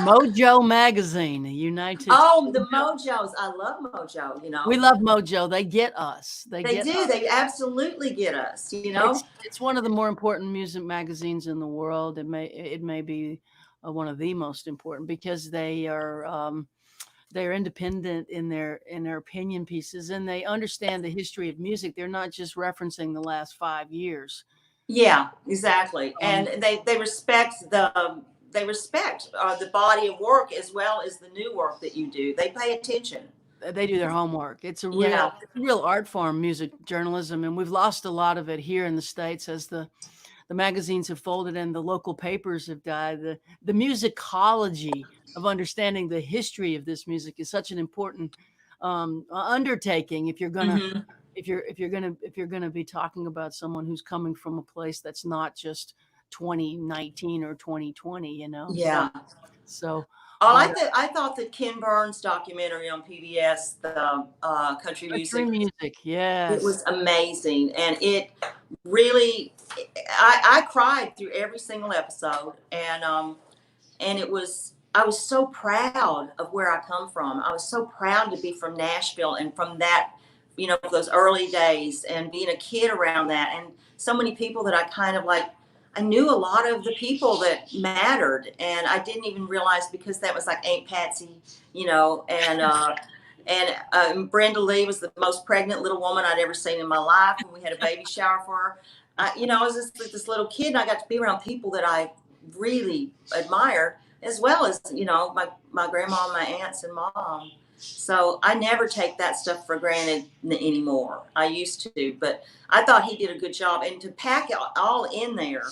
Mojo Magazine, United Oh, the Mojo. Mojos. I love Mojo. We love Mojo. They get us. They They get do. us. They absolutely get us. It's one of the more important music magazines in the world. It may be one of the most important because they're independent in their opinion pieces, and they understand the history of music. They're not just referencing the last 5 years. Yeah, exactly. Um, And they respect the body of work as well as the new work that you do. They pay attention. they do their homework. Yeah. It's a real art form, music journalism, and we've lost a lot of it here in the States as the magazines have folded and the local papers have died. The musicology of understanding the history of this music is such an important undertaking if you're gonna Hmm. if you're gonna be talking about someone who's coming from a place that's not just 2019 or 2020. So Yeah. So, Oh, but I thought the Ken Burns documentary on PBS, the country country music, music, it yes. was amazing, and it really, I cried through every single episode, and it was, I was so proud of where I come from. I was so proud to be from Nashville and from that, those early days and being a kid around that, and so many people that I kind of like. I knew a lot of the people that mattered, and I didn't even realize, because that was like Aunt Patsy, and Brenda Lee was the most pregnant little woman I'd ever seen in my life, and we had a baby shower for her. I was just this little kid, and I got to be around people that I really admired, as well as my grandma, my aunts, and mom. So I never take that stuff for granted anymore. I used to, but I thought he did a good job, and to pack it all in there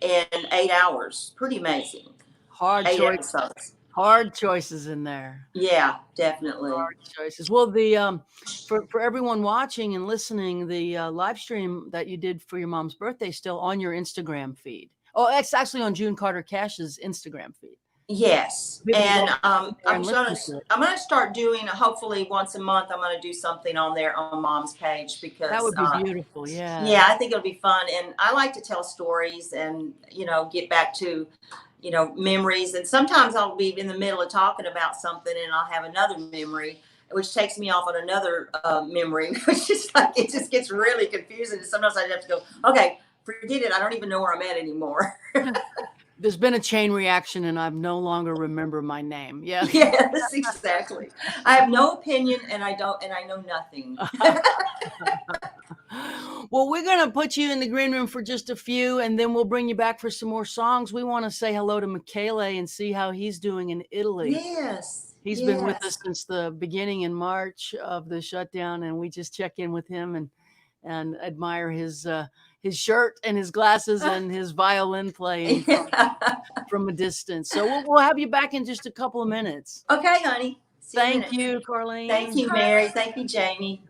in 8 hours, pretty amazing. Hard 8 choice, episodes. hard choices in there. Yeah, definitely. Hard choices. Well, the for everyone watching and listening, the live stream that you did for your mom's birthday is still on your Instagram feed. Oh, it's actually on June Carter Cash's Instagram feed. Yes, People go and there and listen to it. I'm gonna start doing, hopefully once a month. I'm gonna do something on there on Mom's page, That because would be beautiful. Yeah. yeah, I think it'll be fun, and I like to tell stories and get back to memories. And sometimes I'll be in the middle of talking about something, and I'll have another memory, which takes me off on another memory, which is like, it just gets really confusing. And sometimes I have to go, okay, forget it. I don't even know where I'm at anymore. There's been a chain reaction, and I no longer remember my name. Yeah. Yes, exactly. I have no opinion, and I know nothing. Well, we're going to put you in the green room for just a few, and then we'll bring you back for some more songs. We want to say hello to Michele and see how he's doing in Italy. Yes. He's been with us since the beginning in March of the shutdown, and we just check in with him and admire his shirt and his glasses and his violin playing from a distance. So we'll have you back in just a couple of minutes. Okay, honey. Thank you, Carlene. Thank you, Mary. Thank you, Jamie.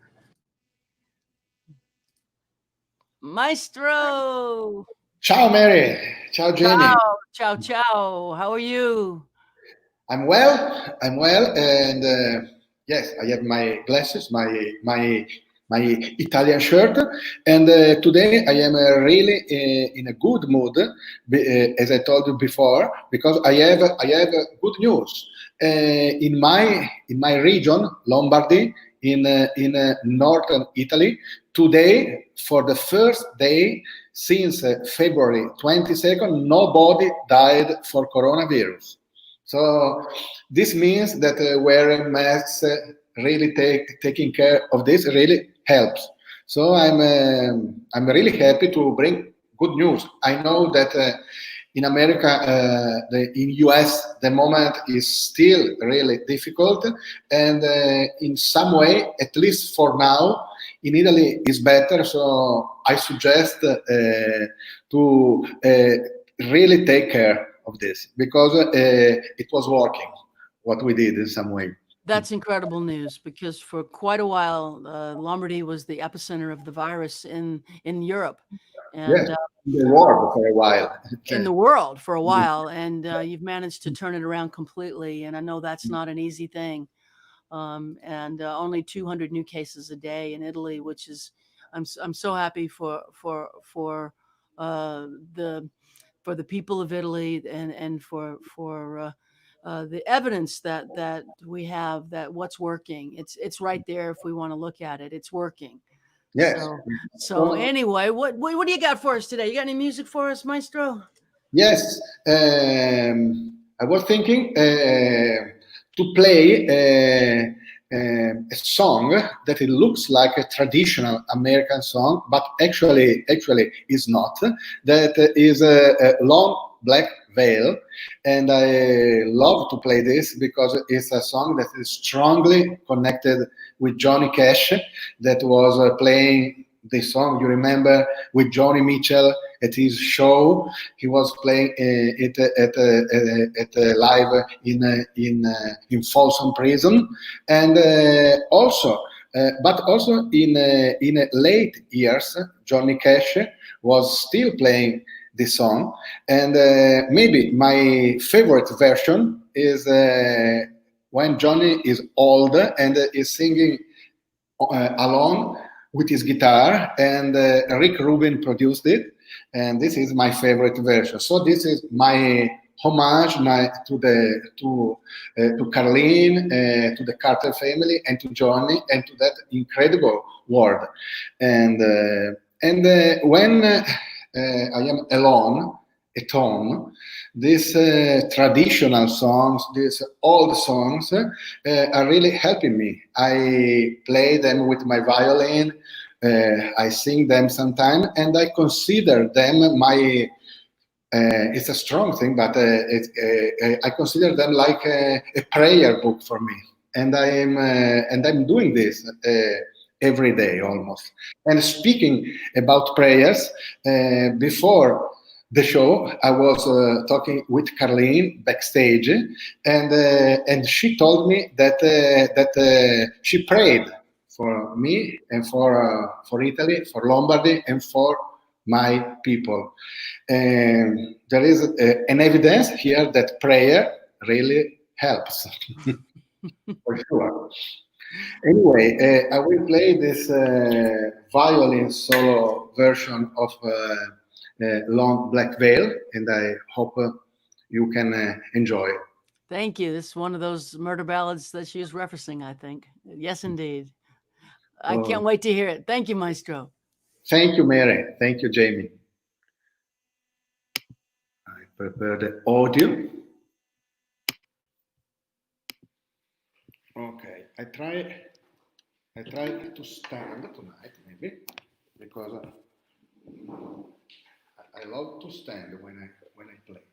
Maestro. Ciao, Mary. Ciao, Jamie. Ciao, ciao. How are you? I'm well. And yes, I have my glasses, my Italian shirt, and today I am really in a good mood, as I told you before, because I have good news. In my region, Lombardy, in northern Italy, today, for the first day since February 22nd, nobody died for coronavirus. So this means that wearing masks, really taking care of this really helps. So I'm really happy to bring good news. I know that in America, in US, the moment is still really difficult, and in some way, at least for now, in Italy is better. So I suggest to really take care of this, because it was working what we did in some way. That's incredible news, because for quite a while, Lombardy was the epicenter of the virus in Europe, and yes, in the world for a while. In the world for a while, and you've managed to turn it around completely. And I know that's not an easy thing. And only 200 new cases a day in Italy, which is, I'm so happy for the people of Italy, and for the evidence that we have, that what's working. It's right there if we want to look at it. It's working. Yes. So anyway, what do you got for us today? You got any music for us, Maestro? Yes. I was thinking to play a song that it looks like a traditional American song, but actually is not. That is a Long Black Veil, and I love to play this because it's a song that is strongly connected with Johnny Cash, that was playing this song. You remember, with Johnny Mitchell at his show, he was playing it at live in Folsom Prison, and but also in late years, Johnny Cash was still playing this song, and maybe my favorite version is when Johnny is old and is singing alone with his guitar, and Rick Rubin produced it, and this is my favorite version. So this is my homage to Carlene, to the Carter family, and to Johnny, and to that incredible world. And when I am alone at home, these traditional songs, these old songs, are really helping me. I play them with my violin. I sing them sometimes, and I consider them my. It's a strong thing, but I consider them like a prayer book for me, and I'm doing this every day almost. And speaking about prayers, before the show, I was talking with Carlene backstage, and she told me that she prayed for me and for Italy, for Lombardy, and for my people. There is an evidence here that prayer really helps, for sure. Anyway, I will play this violin solo version of Long Black Veil, and I hope you can enjoy. Thank you. This is one of those murder ballads that she was referencing, I think. Yes, indeed. I can't wait to hear it. Thank you, Maestro. Thank you, Mary. Thank you, Jamie. I prepare the audio. Okay, I try to stand tonight, maybe, because I love to stand when I play.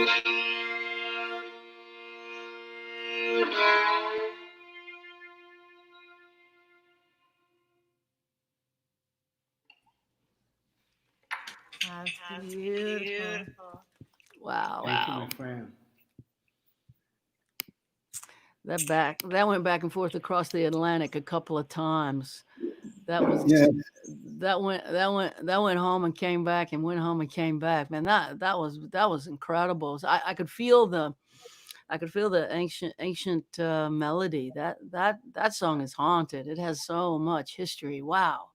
That's beautiful. Wow. Thank you, my friend. That went back and forth across the Atlantic a couple of times. That was Yeah, that went home and came back and went home and came back. Man, that was incredible. So I could feel the ancient melody. That song is haunted. It has so much history. Wow.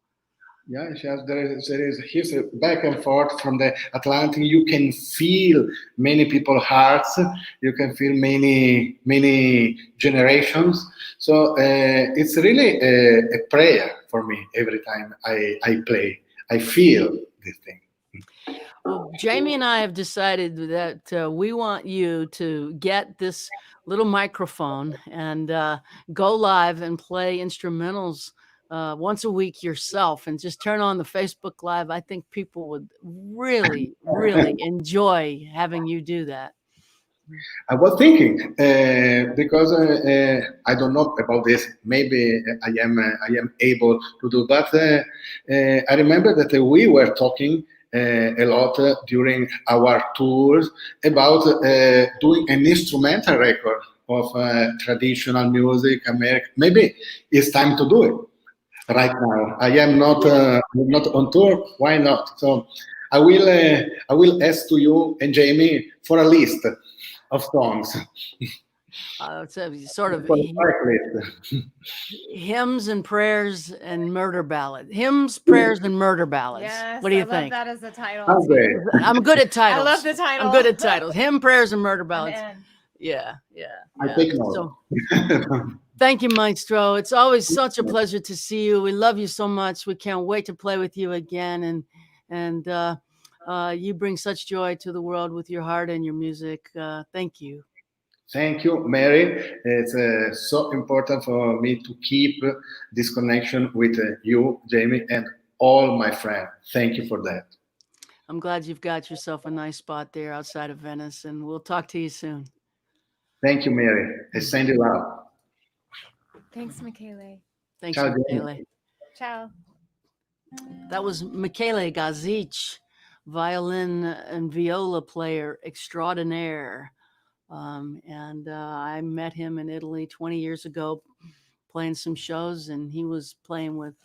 yeah, yes, there is here's a back and forth from the Atlantic. You can feel many people's hearts. You can feel many generations. So it's really a prayer for me every time I play. I feel this thing. Well, Jamie and I have decided that we want you to get this little microphone and go live and play instrumentals once a week yourself and just turn on the Facebook Live. I think people would really, really enjoy having you do that. I was thinking because I don't know about this. Maybe I am able to do, but I remember that we were talking a lot during our tours about doing an instrumental record of traditional music, American. Maybe it's time to do it right now. I'm not on tour. Why not? So I will ask to you and Jamie for a list of songs. It's a sort of For a track list. hymns and prayers and murder ballad. Hymns, prayers, and murder ballads. Yes, What do you I love think? that as a title. Oh, great. I'm good at titles. I love the title. I'm good at titles. Hymn, prayers, and murder I'm ballads. in. Yeah. I take note. So thank you, Maestro. It's always such a pleasure to see you. We love you so much. We can't wait to play with you again. And you bring such joy to the world with your heart and your music. Thank you. Thank you, Mary. It's so important for me to keep this connection with you, Jamie, and all my friends. Thank you for that. I'm glad you've got yourself a nice spot there outside of Venice, and we'll talk to you soon. Thank you, Mary. I send you love. Thanks, Michele. Thanks, Ciao, Michele. Jamie. Ciao. That was Michele Gazic, violin and viola player extraordinaire. And I met him in Italy 20 years ago playing some shows, and he was playing with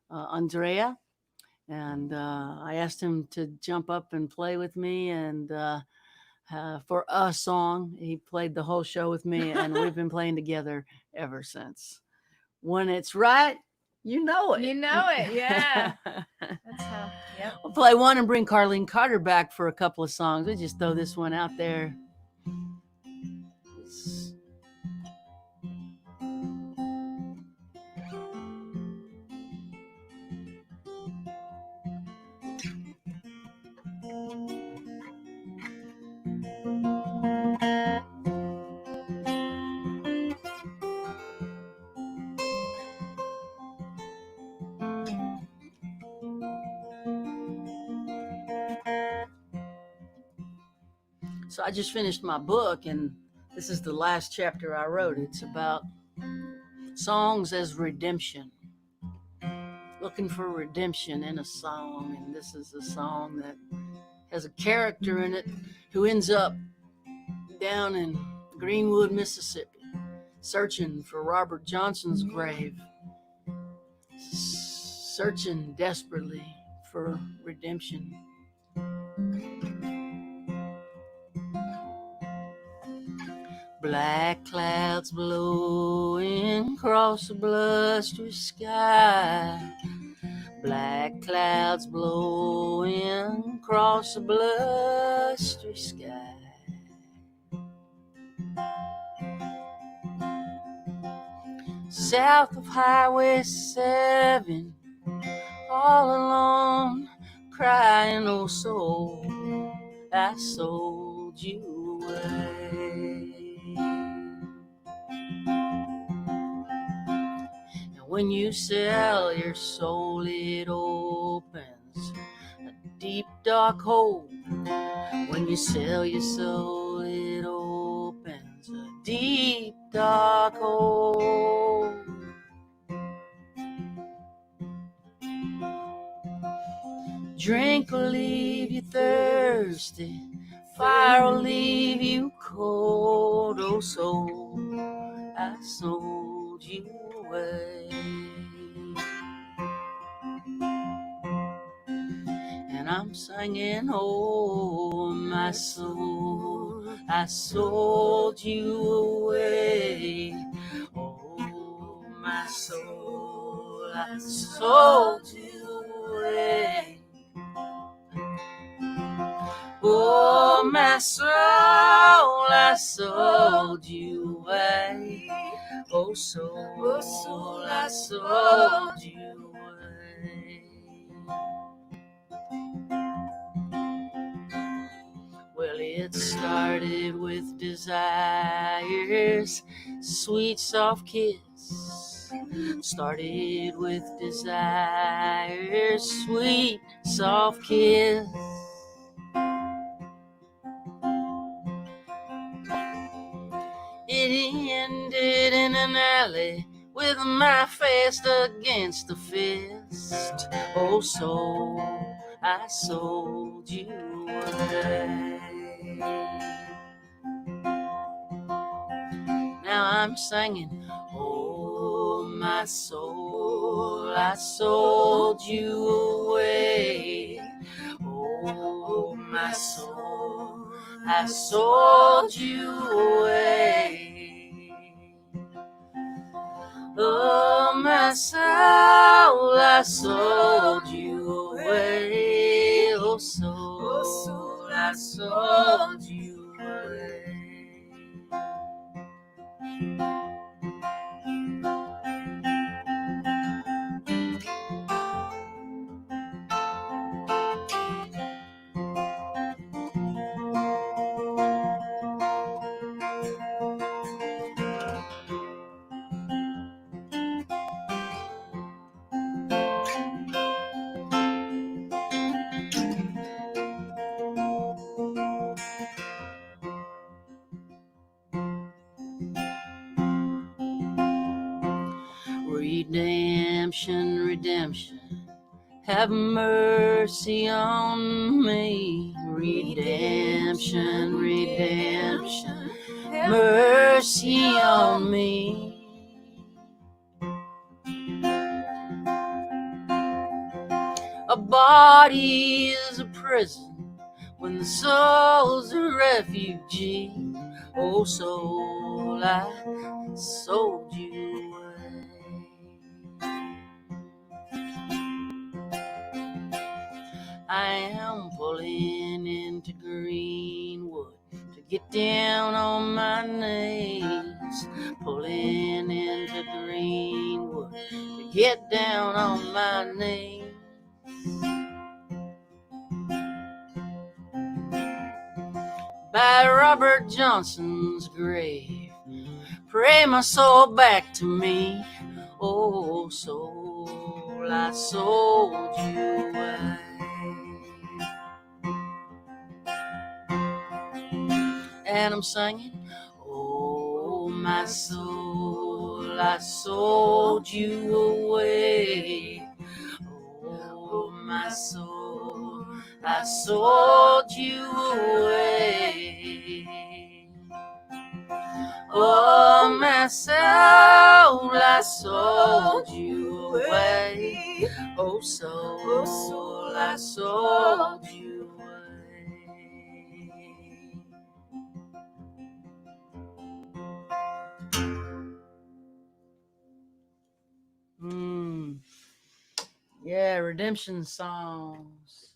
Andrea. And I asked him to jump up and play with me. And for a song, he played the whole show with me, and we've been playing together ever since. When it's right, you know it. You know it, yeah. That's how. Yep. We'll play one and bring Carlene Carter back for a couple of songs. We just throw this one out there. So I just finished my book, and this is the last chapter I wrote. It's about songs as redemption. Looking for redemption in a song, and this is a song that has a character in it who ends up down in Greenwood, Mississippi, searching for Robert Johnson's grave, searching desperately for redemption. Black clouds blowing across the blustery sky. Black clouds blowing across the blustery sky. South of Highway 7, all alone, crying, oh soul, I sold you away. And when you sell your soul, it opens a deep dark hole When you sell your soul, it opens a deep, dark hole. Drink will leave you thirsty, fire will leave you cold. Oh, soul, I sold you away. And I'm singing, oh, my soul, I sold you away. Oh, my soul, I sold you away. Oh, my soul, I sold you away. Oh, soul, I sold you away. Well, it started with desires, sweet soft kiss. Started with desires, sweet soft kiss. It ended in an alley with my fist against the fist. Oh, soul, I sold you away. Now I'm singing, oh, my soul, I sold you away. Oh, my soul, I sold you away. Oh, my soul, I sold you away. Oh, soul, I sold you away. Redemption, redemption, have mercy on me. Redemption, redemption, mercy on me. A body is a prison when the soul's a refugee. Oh, soul, I sold you away. I am pulling into Greenwood to get down on my knees. Pulling into Greenwood to get down on my knees. By Robert Johnson's grave, pray my soul back to me. Oh, soul, I sold you away. And I'm singing, oh, my soul, I sold you away. Oh, my soul, I sold you away. Oh, my soul, I sold you away. Oh, soul, I sold you away. Yeah, redemption songs,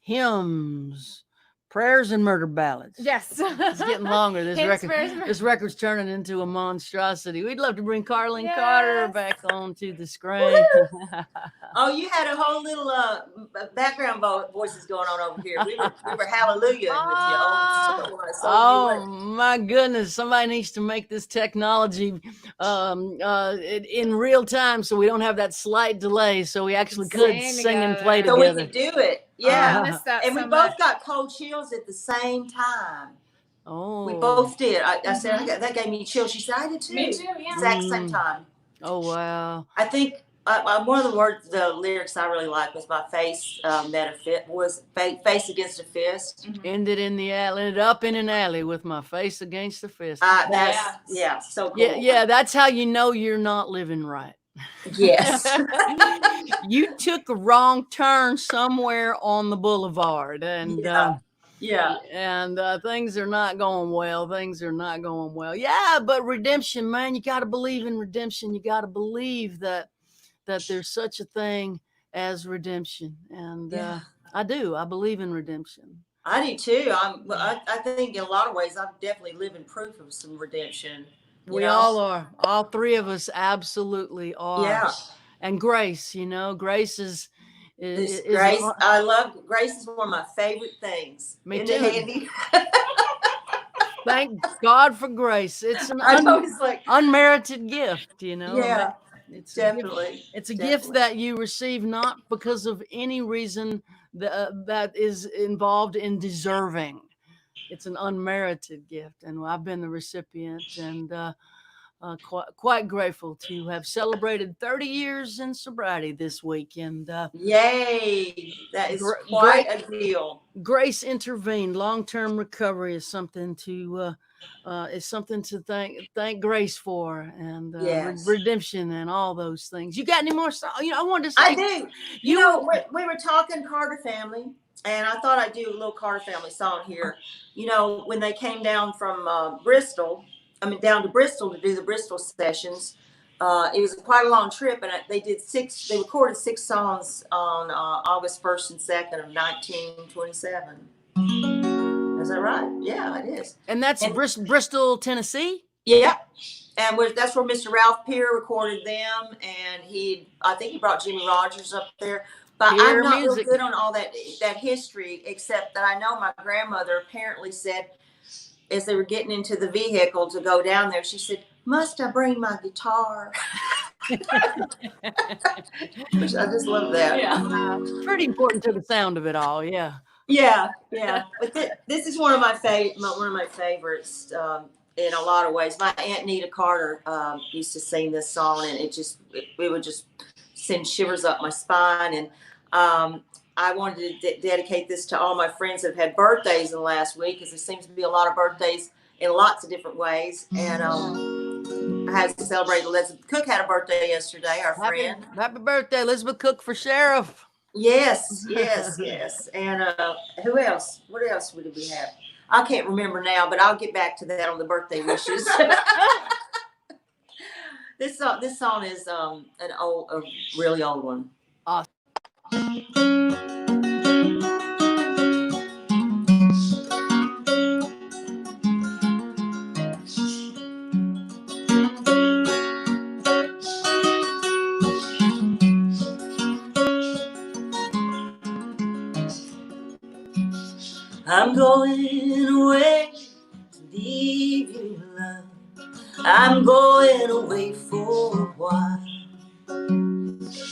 hymns, Prayers and Murder Ballads. Yes. It's getting longer. This Hints, record, prayers, this record's turning into a monstrosity. We'd love to bring Carlene Carter Yes. back onto the screen. Oh, you had a whole little background voices going on over here. We were hallelujah with you. Oh my goodness! Somebody needs to make this technology in real time, so we don't have that slight delay. So we actually could sing and play so together. we could do it. Yeah, I missed that and so we both much. got cold chills at the same time. Oh, We both did. I said that gave me chills. She said I did too. Me too. Yeah. Exact same time. Oh wow! I think one of the lyrics I really liked was "My face met a fit was face against a fist." Ended in the alley, ended up in an alley with my face against the fist. That's so cool. Yeah. That's how you know you're not living right. Yes. You took a wrong turn somewhere on the boulevard, and things are not going well. Things are not going well. Yeah, but redemption, man, you got to believe in redemption. You got to believe that there's such a thing as redemption, and I do. I believe in redemption. I do too. I think in a lot of ways I'm definitely living proof of some redemption. We all are. All three of us absolutely are. Yeah. And grace, grace is grace. I love grace. Is one of my favorite things. Me Isn't too. it handy? Thank God for grace. It's an unmerited gift, Yeah. It's definitely. It's a gift that you receive not because of any reason that is involved in deserving. It's an unmerited gift, and I've been the recipient, and quite grateful to have celebrated 30 years in sobriety this week. And yay, that is quite a deal. Grace intervened. Long-term recovery is something to thank Grace for, and redemption and all those things. You got any more songs? I wanted to say. I do. We were talking Carter family, and I thought I'd do a little Carter family song here. When they came down from down to Bristol to do the Bristol sessions. It was quite a long trip, and they recorded 6 songs on August 1st and 2nd of 1927. Is that right? Yeah, it is. And that's Bristol, Tennessee? Yeah. And that's where Mr. Ralph Peer recorded them, and I think he brought Jimmy Rogers up there. But I'm not real good on all that history, except that I know my grandmother apparently said, as they were getting into the vehicle to go down there, she said, "Must I bring my guitar?" Which I just love that. Yeah, pretty important to the sound of it all. Yeah. Yeah. But this is one of my favorites in a lot of ways. My Aunt Nita Carter used to sing this song, and it would just send shivers up my spine. And I wanted to dedicate this to all my friends that have had birthdays in the last week, because there seems to be a lot of birthdays in lots of different ways. And I had to celebrate. Elizabeth Cook had a birthday yesterday, our friend. Happy birthday, Elizabeth Cook, for sheriff. Yes. And who else? What else would we have? I can't remember now, but I'll get back to that on the birthday wishes. This song is a really old one. Awesome. I'm going away to leave you, love. I'm going away for a while,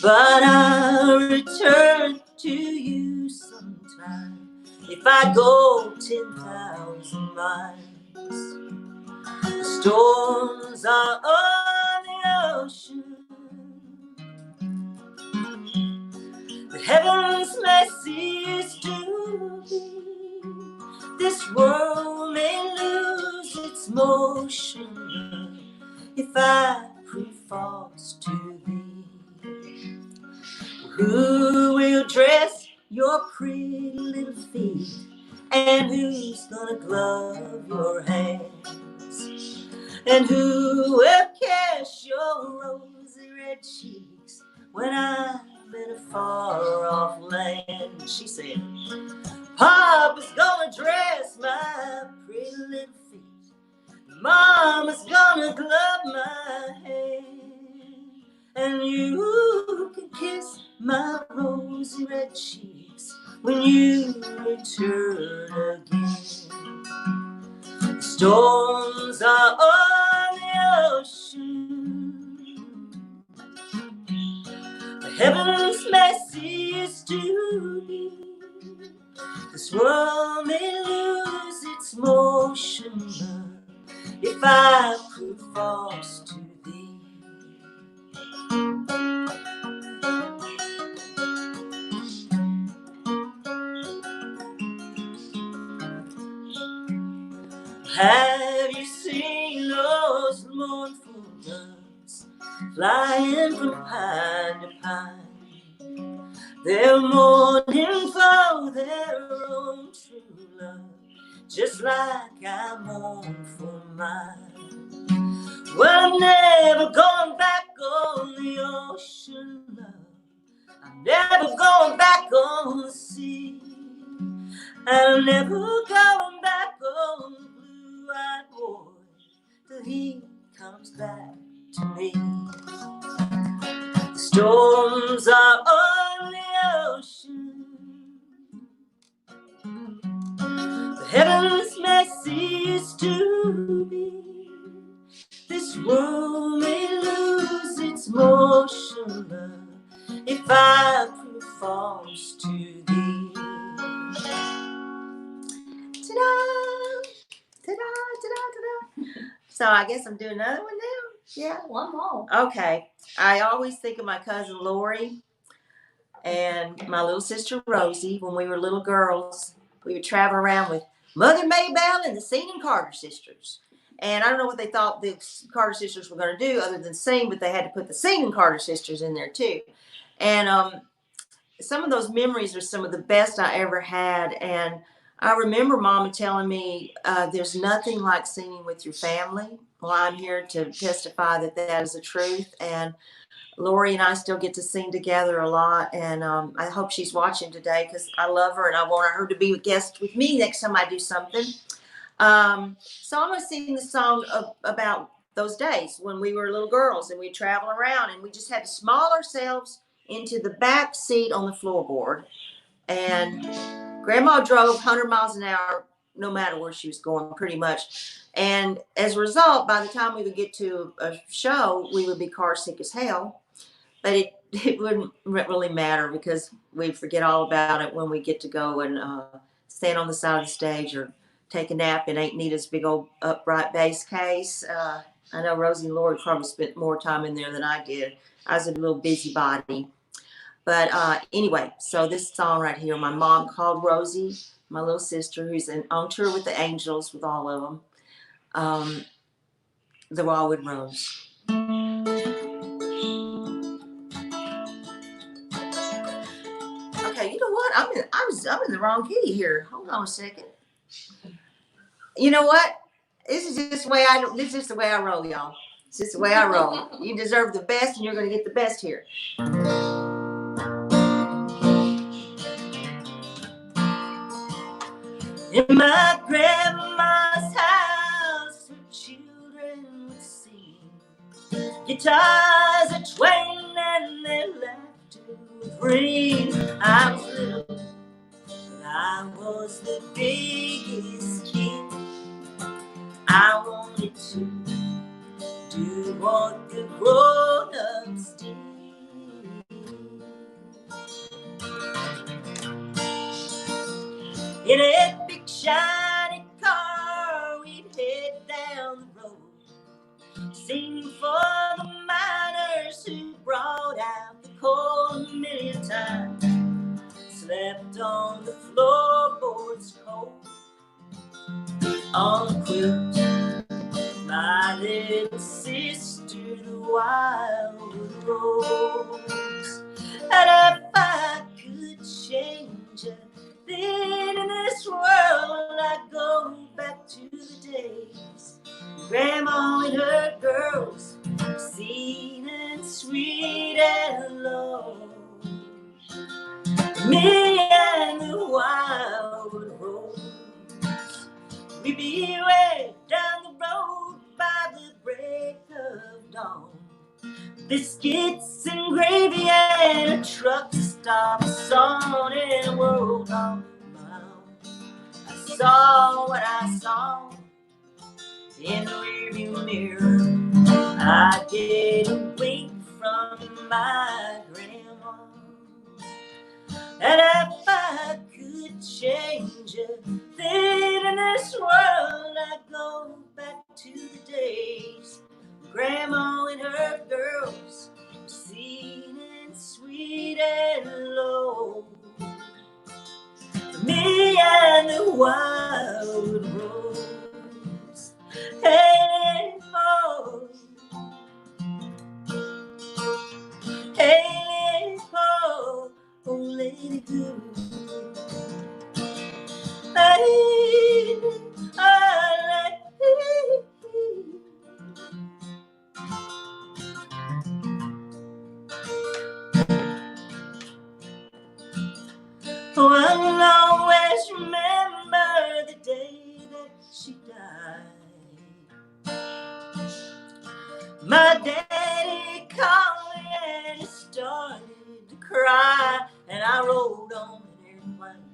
but I'll return to you sometime. If I go 10,000 miles, the storms are on the ocean, the heavens may cease to be. This world may lose its motion if I prove false to thee. Who will dress your pretty little feet, and who's gonna glove your hands, and who will kiss your rosy red cheeks when I'm in a far off land? She said, Papa's gonna dress Mama's gonna glove my hand, and you can kiss my rosy red cheeks when you return again. The storms are on the ocean, the heavens messiest to me. This world may lose its motion, love, if I prove false to thee. Have you seen those mournful doves flying from pine to pine? They're mourning for their own true love, just like I mourn for mine. Well, I'm never going back on the ocean, love. I'm never going back on the sea. I'm never going back on the blue-eyed boy till he comes back to me. The storms are on the ocean, the heavens messiest to be. This world may lose its motion, love, if I prove false to thee. Ta-da! Ta-da! Ta-da! Ta-da! So I guess I'm doing another one now? Yeah, one more. Okay. I always think of my cousin Lori and my little sister Rosie. When we were little girls, we would travel around with Mother Maybelle and the Singing Carter sisters. And I don't know what they thought the Carter sisters were going to do other than sing, but they had to put the Singing Carter sisters in there too. And some of those memories are some of the best I ever had. And I remember Mama telling me there's nothing like singing with your family. Well, I'm here to testify that that is the truth. And Lori and I still get to sing together a lot. And I hope she's watching today because I love her and I want her to be a guest with me next time I do something. So I'm going to sing the song about those days when we were little girls and we'd travel around and we just had to small ourselves into the back seat on the floorboard. And Grandma drove 100 miles an hour no matter where she was going, pretty much. And as a result, by the time we would get to a show, we would be car sick as hell. But it wouldn't really matter because we'd forget all about it when we get to go and stand on the side of the stage or take a nap in Aunt Nita's big old upright bass case. I know Rosie and Lori probably spent more time in there than I did. I was a little busybody. But anyway, so this song right here, my mom called Rosie, my little sister, who's on tour with the Angels, with all of them, the Wildwood Rose. Okay, you know what? I'm in the wrong key here. Hold on a second. You know what? This is just the way I roll, y'all. It's just the way I roll. You deserve the best, and you're going to get the best here. In my grandma's house, her children would sing. Guitars a twang and their laughter would ring. I was little, but I was the biggest kid. I wanted to do what the grown-ups did. In a big shiny car, we'd head down the road, singing for the miners who brought out the coal a million times, slept on the floorboards cold, on the quilt, my little sister, the Wildwood Rose. And if I could change a thing in this world, I'd go back to the days Grandma and her girls were seen and sweet and low. Me and the Wildwood Rose, we'd be way down the road on. Biscuits and gravy and a truck stops on in a world on miles. I saw what I saw in the rearview mirror. I get away from my grandma. And if I could change a thing in this world, I'd go back to the days Grandma and her girls were singing sweet and low. Me and the wild rose. Hey, ho. Hey, ho. Oh, lady good. Hey, I like oh, I'll always remember the day that she died. My daddy called me and he started to cry, and I rode on an airplane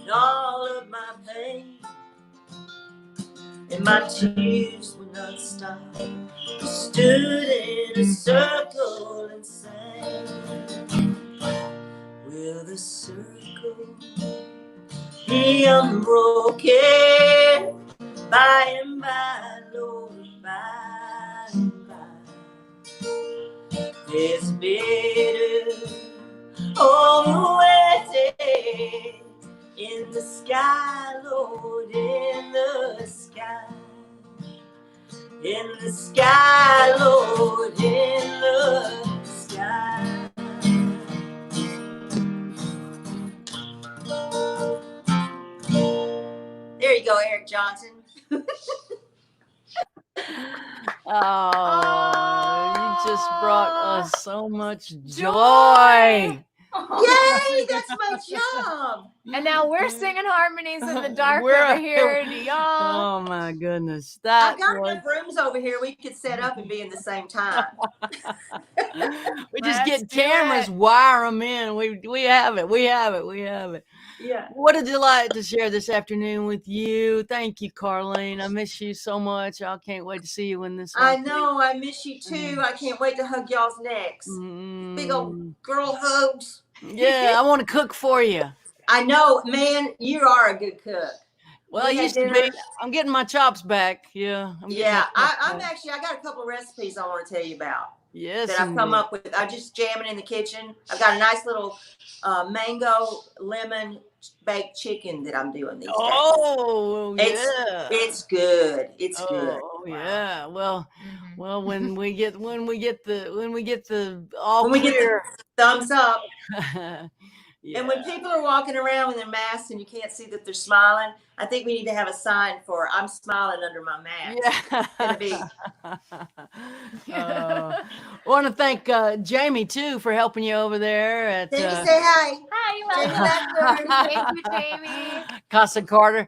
and all of my pain and my tears would not stop. We stood in a circle and sang. Will the circle be unbroken by and by, Lord, by and by? There's bitter already in the sky, Lord, in the sky. In the sky, Lord, in the sky. There you go, Eric Johnson. Oh, you just brought us so much joy. Yay, that's my job. And now we're singing harmonies in the dark We're- over here, y'all. Oh my goodness, I've that got was. enough rooms over here we could set up and be in the same time. We just Let's get do cameras, it. wire them in. We have it. We have it. We have it. Yeah. What a delight to share this afternoon with you. Thank you, Carlene. I miss you so much. I can't wait to see you when this. I know, I miss you too. I can't wait to hug y'all's necks. Big old girl hugs. Yeah, I want to cook for you. I know, man, you are a good cook. Well, I We had used to be. dinner. I'm getting my chops back. Yeah. I'm getting Yeah, my chops I'm back. actually, I got a couple of recipes I want to tell you about Yes. that I've come indeed. up with. I just jam it in the kitchen. I've got a nice little mango lemon baked chicken that I'm doing these days. Oh, yeah. It's good. It's good. Oh, yeah. Well, Mhm. well, when we get the all When we get clear. the thumbs up. Yeah. And when people are walking around with their masks and you can't see that they're smiling, I think we need to have a sign for "I'm smiling under my mask." Yeah. It's gonna be. I want to thank Jamie too for helping you over there at Jamie, say hi. Hi, Jamie welcome. Blackburn. Thank you, Jamie. Casa Carter,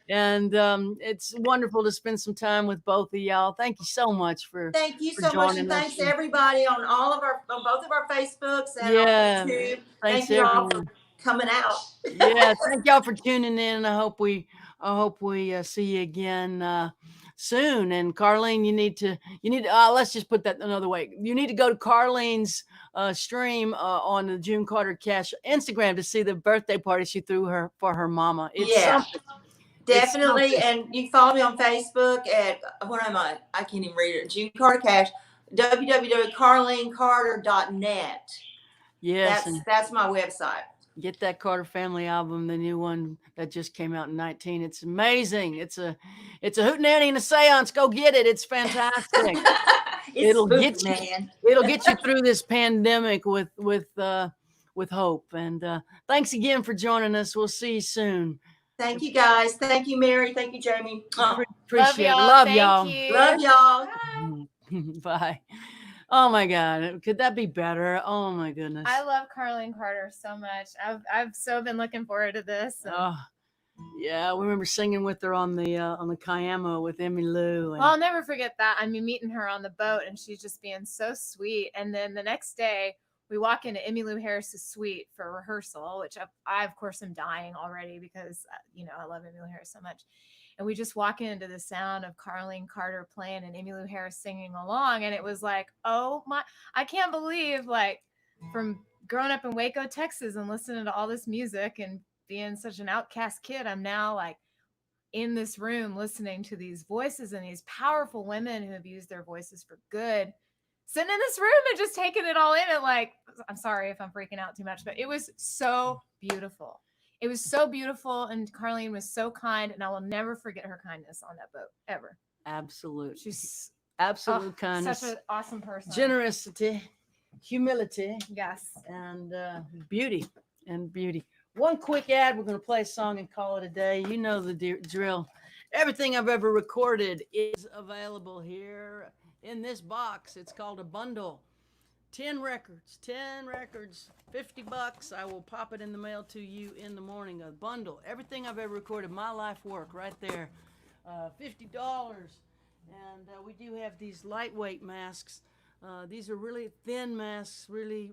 and it's wonderful to spend some time with both of y'all. Thank you so much for. Thank you for so much, and joining us. thanks to everybody on both of our Facebooks and Yeah, on YouTube. thanks Thank you all everyone. for coming out. Yeah, thank y'all for tuning in. I hope we see you again soon. And Carlene, you need to let's just put that another way. You need to go to Carlene's stream on the June Carter Cash Instagram to see the birthday party she threw for her mama. It's something. Definitely. It's And you can follow me on Facebook at, what am I? I can't even read it. June Carter Cash, www.carlenecarter.net. Yes, That's my website. Get that Carter Family album, the new one that just came out in 19. It's amazing. It's a hootenanny and a seance. Go get it. It's fantastic. It'll get you, man. It'll get you through this pandemic with hope. And thanks again for joining us. We'll see you soon. Thank you guys. Thank you, Mary. Thank you, Jamie. Appreciate it. Y'all. Love Thank y'all. you. Love y'all. Bye. Oh my God. Could that be better? Oh my goodness. I love Carlene Carter so much. I've so been looking forward to this. Oh, Yeah, we remember singing with her on the Cayamo with Emmy Lou. And Well, I'll never forget that. I mean, meeting her on the boat and she's just being so sweet. And then the next day, we walk into Emmylou Harris's suite for rehearsal, which I of course, am dying already because, I love Emmylou Harris so much. And we just walk into the sound of Carlene Carter playing and Emmylou Harris singing along. And it was like, oh my, I can't believe, like, from growing up in Waco, Texas and listening to all this music and being such an outcast kid, I'm now like in this room listening to these voices and these powerful women who have used their voices for good, sitting in this room and just taking it all in. And like, I'm sorry if I'm freaking out too much, but it was so beautiful. It was so beautiful. And Carlene was so kind. And I will never forget her kindness on that boat ever. absolute, She's absolute kindness, such an awesome person. generosity, humility, Yes. and beauty. One quick ad. We're going to play a song and call it a day. You know the drill. Everything I've ever recorded is available here in this box. It's called a bundle. 10 records, 50 bucks. I will pop it in the mail to you in the morning. A bundle. Everything I've ever recorded, my life work right there. $50. And we do have these lightweight masks. These are really thin masks, really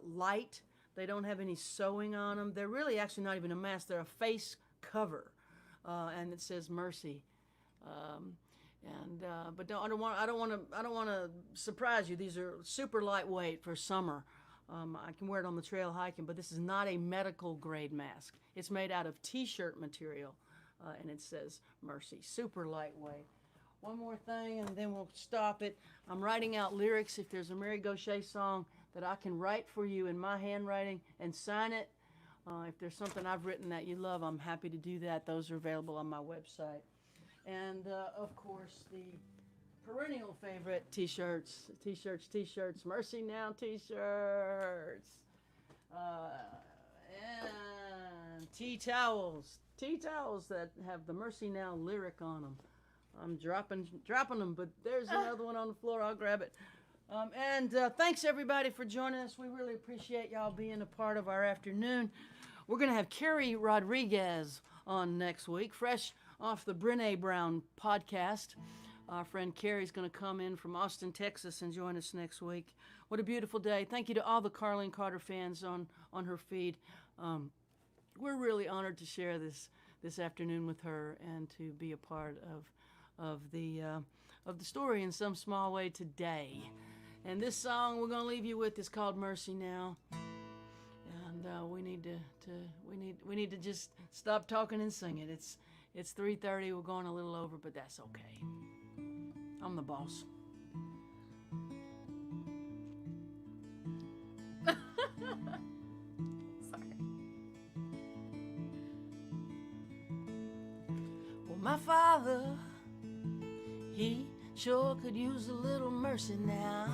light. They don't have any sewing on them. They're really actually not even a mask. They're a face cover, and it says Mercy. But I don't want to surprise you. These are super lightweight for summer. I can wear it on the trail hiking, but this is not a medical grade mask. It's made out of t-shirt material, and it says Mercy. Super lightweight. One more thing, and then we'll stop it. I'm writing out lyrics. If there's a Mary Gauthier song that I can write for you in my handwriting and sign it, if there's something I've written that you love, I'm happy to do that. Those are available on my website. And, of course, the perennial favorite, t-shirts, Mercy Now t-shirts, and tea towels that have the Mercy Now lyric on them. I'm dropping them, but there's another one on the floor. I'll grab it. Thanks everybody for joining us. We really appreciate y'all being a part of our afternoon. We're going to have Carrie Rodriguez on next week, fresh off the Brené Brown podcast. Our friend Carrie's going to come in from Austin, Texas, and join us next week. What a beautiful day. Thank you to all the Carlene Carter fans on her feed. We're really honored to share this afternoon with her and to be a part of the story in some small way today. And this song we're going to leave you with is called Mercy Now. And we need to just stop talking and sing it. It's 3:30. We're going a little over, but that's okay. I'm the boss. Sorry. Well, my father, he sure could use a little mercy now.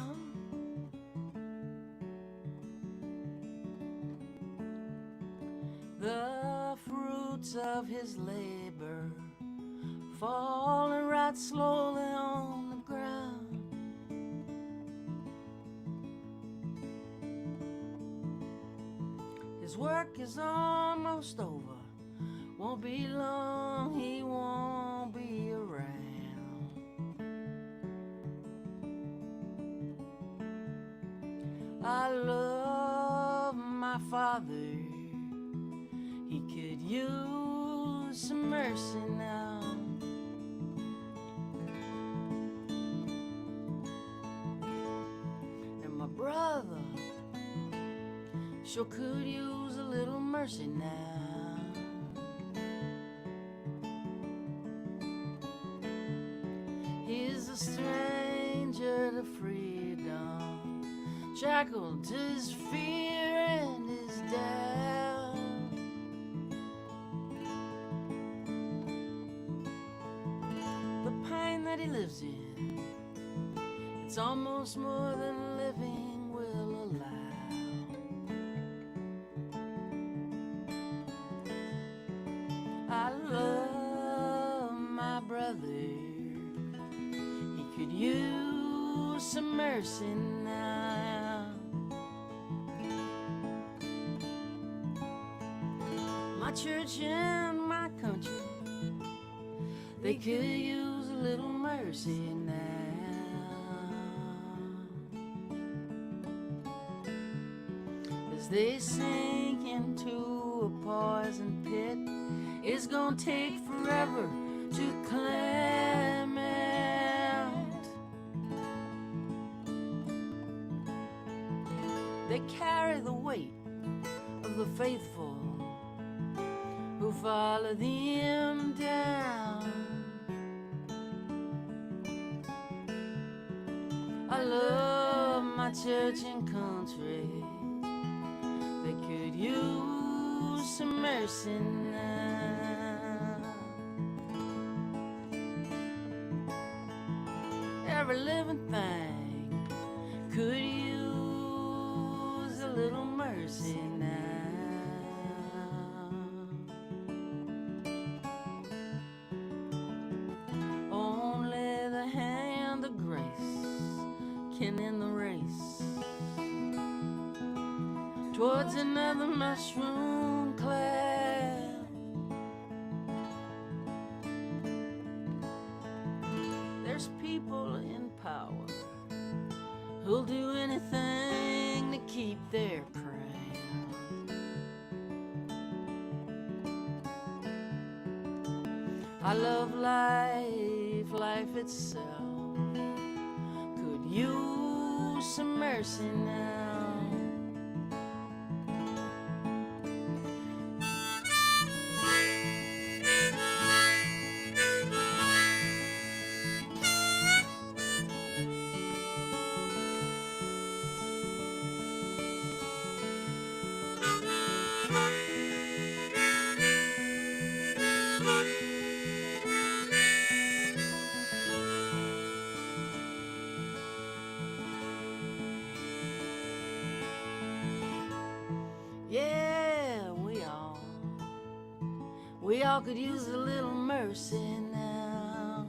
The fruits of his labor falling right slowly on the ground. His work is almost over. Won't be long, he won't be around. I love my father. He could use some mercy now. And my brother sure could use a little mercy now. He's a stranger to freedom, shackled to his fear and his doubt. The pain that he lives in, it's almost more than living will allow. I love my brother. He could use some mercy now. My church and country. They could use a little mercy now. As they sink into a poison pit, it's gonna take forever to climb out. They carry the weight of the faithful who follow them down. I love my church and country. They could use some mercy now. Every living thing could use a little mercy now. Only the hand of grace can end the race towards another mushroom cloud. There's people in power who'll do anything to keep their crown. I love life, life itself could use some mercy now. Yeah, we all could use a little mercy now.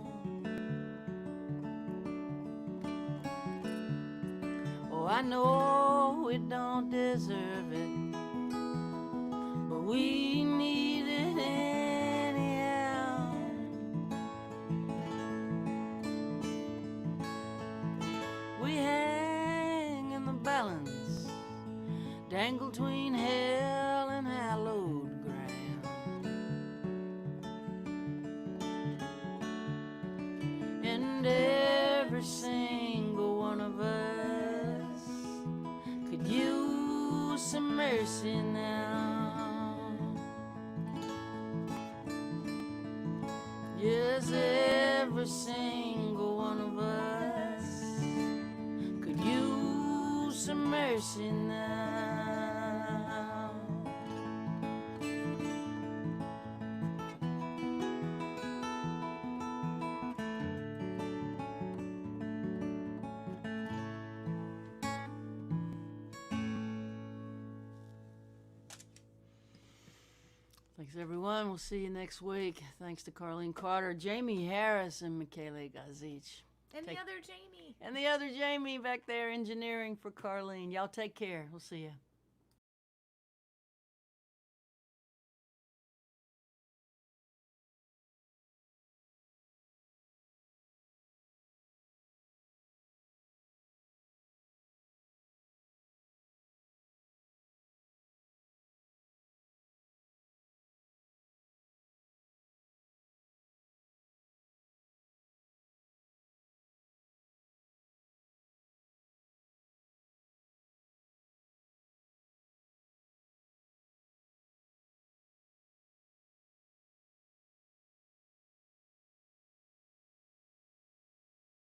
Oh, I know we don't deserve it, but we need it anyhow. We hang in the balance, dangle between hell and hallowed ground. And every single one of us could use some mercy now. Yes, every single one of us could use some mercy now. Thanks, everyone. We'll see you next week. Thanks to Carlene Carter, Jamie Harris, and Michaela Gauthier. And the other Jamie. And the other Jamie back there engineering for Carlene. Y'all take care. We'll see you.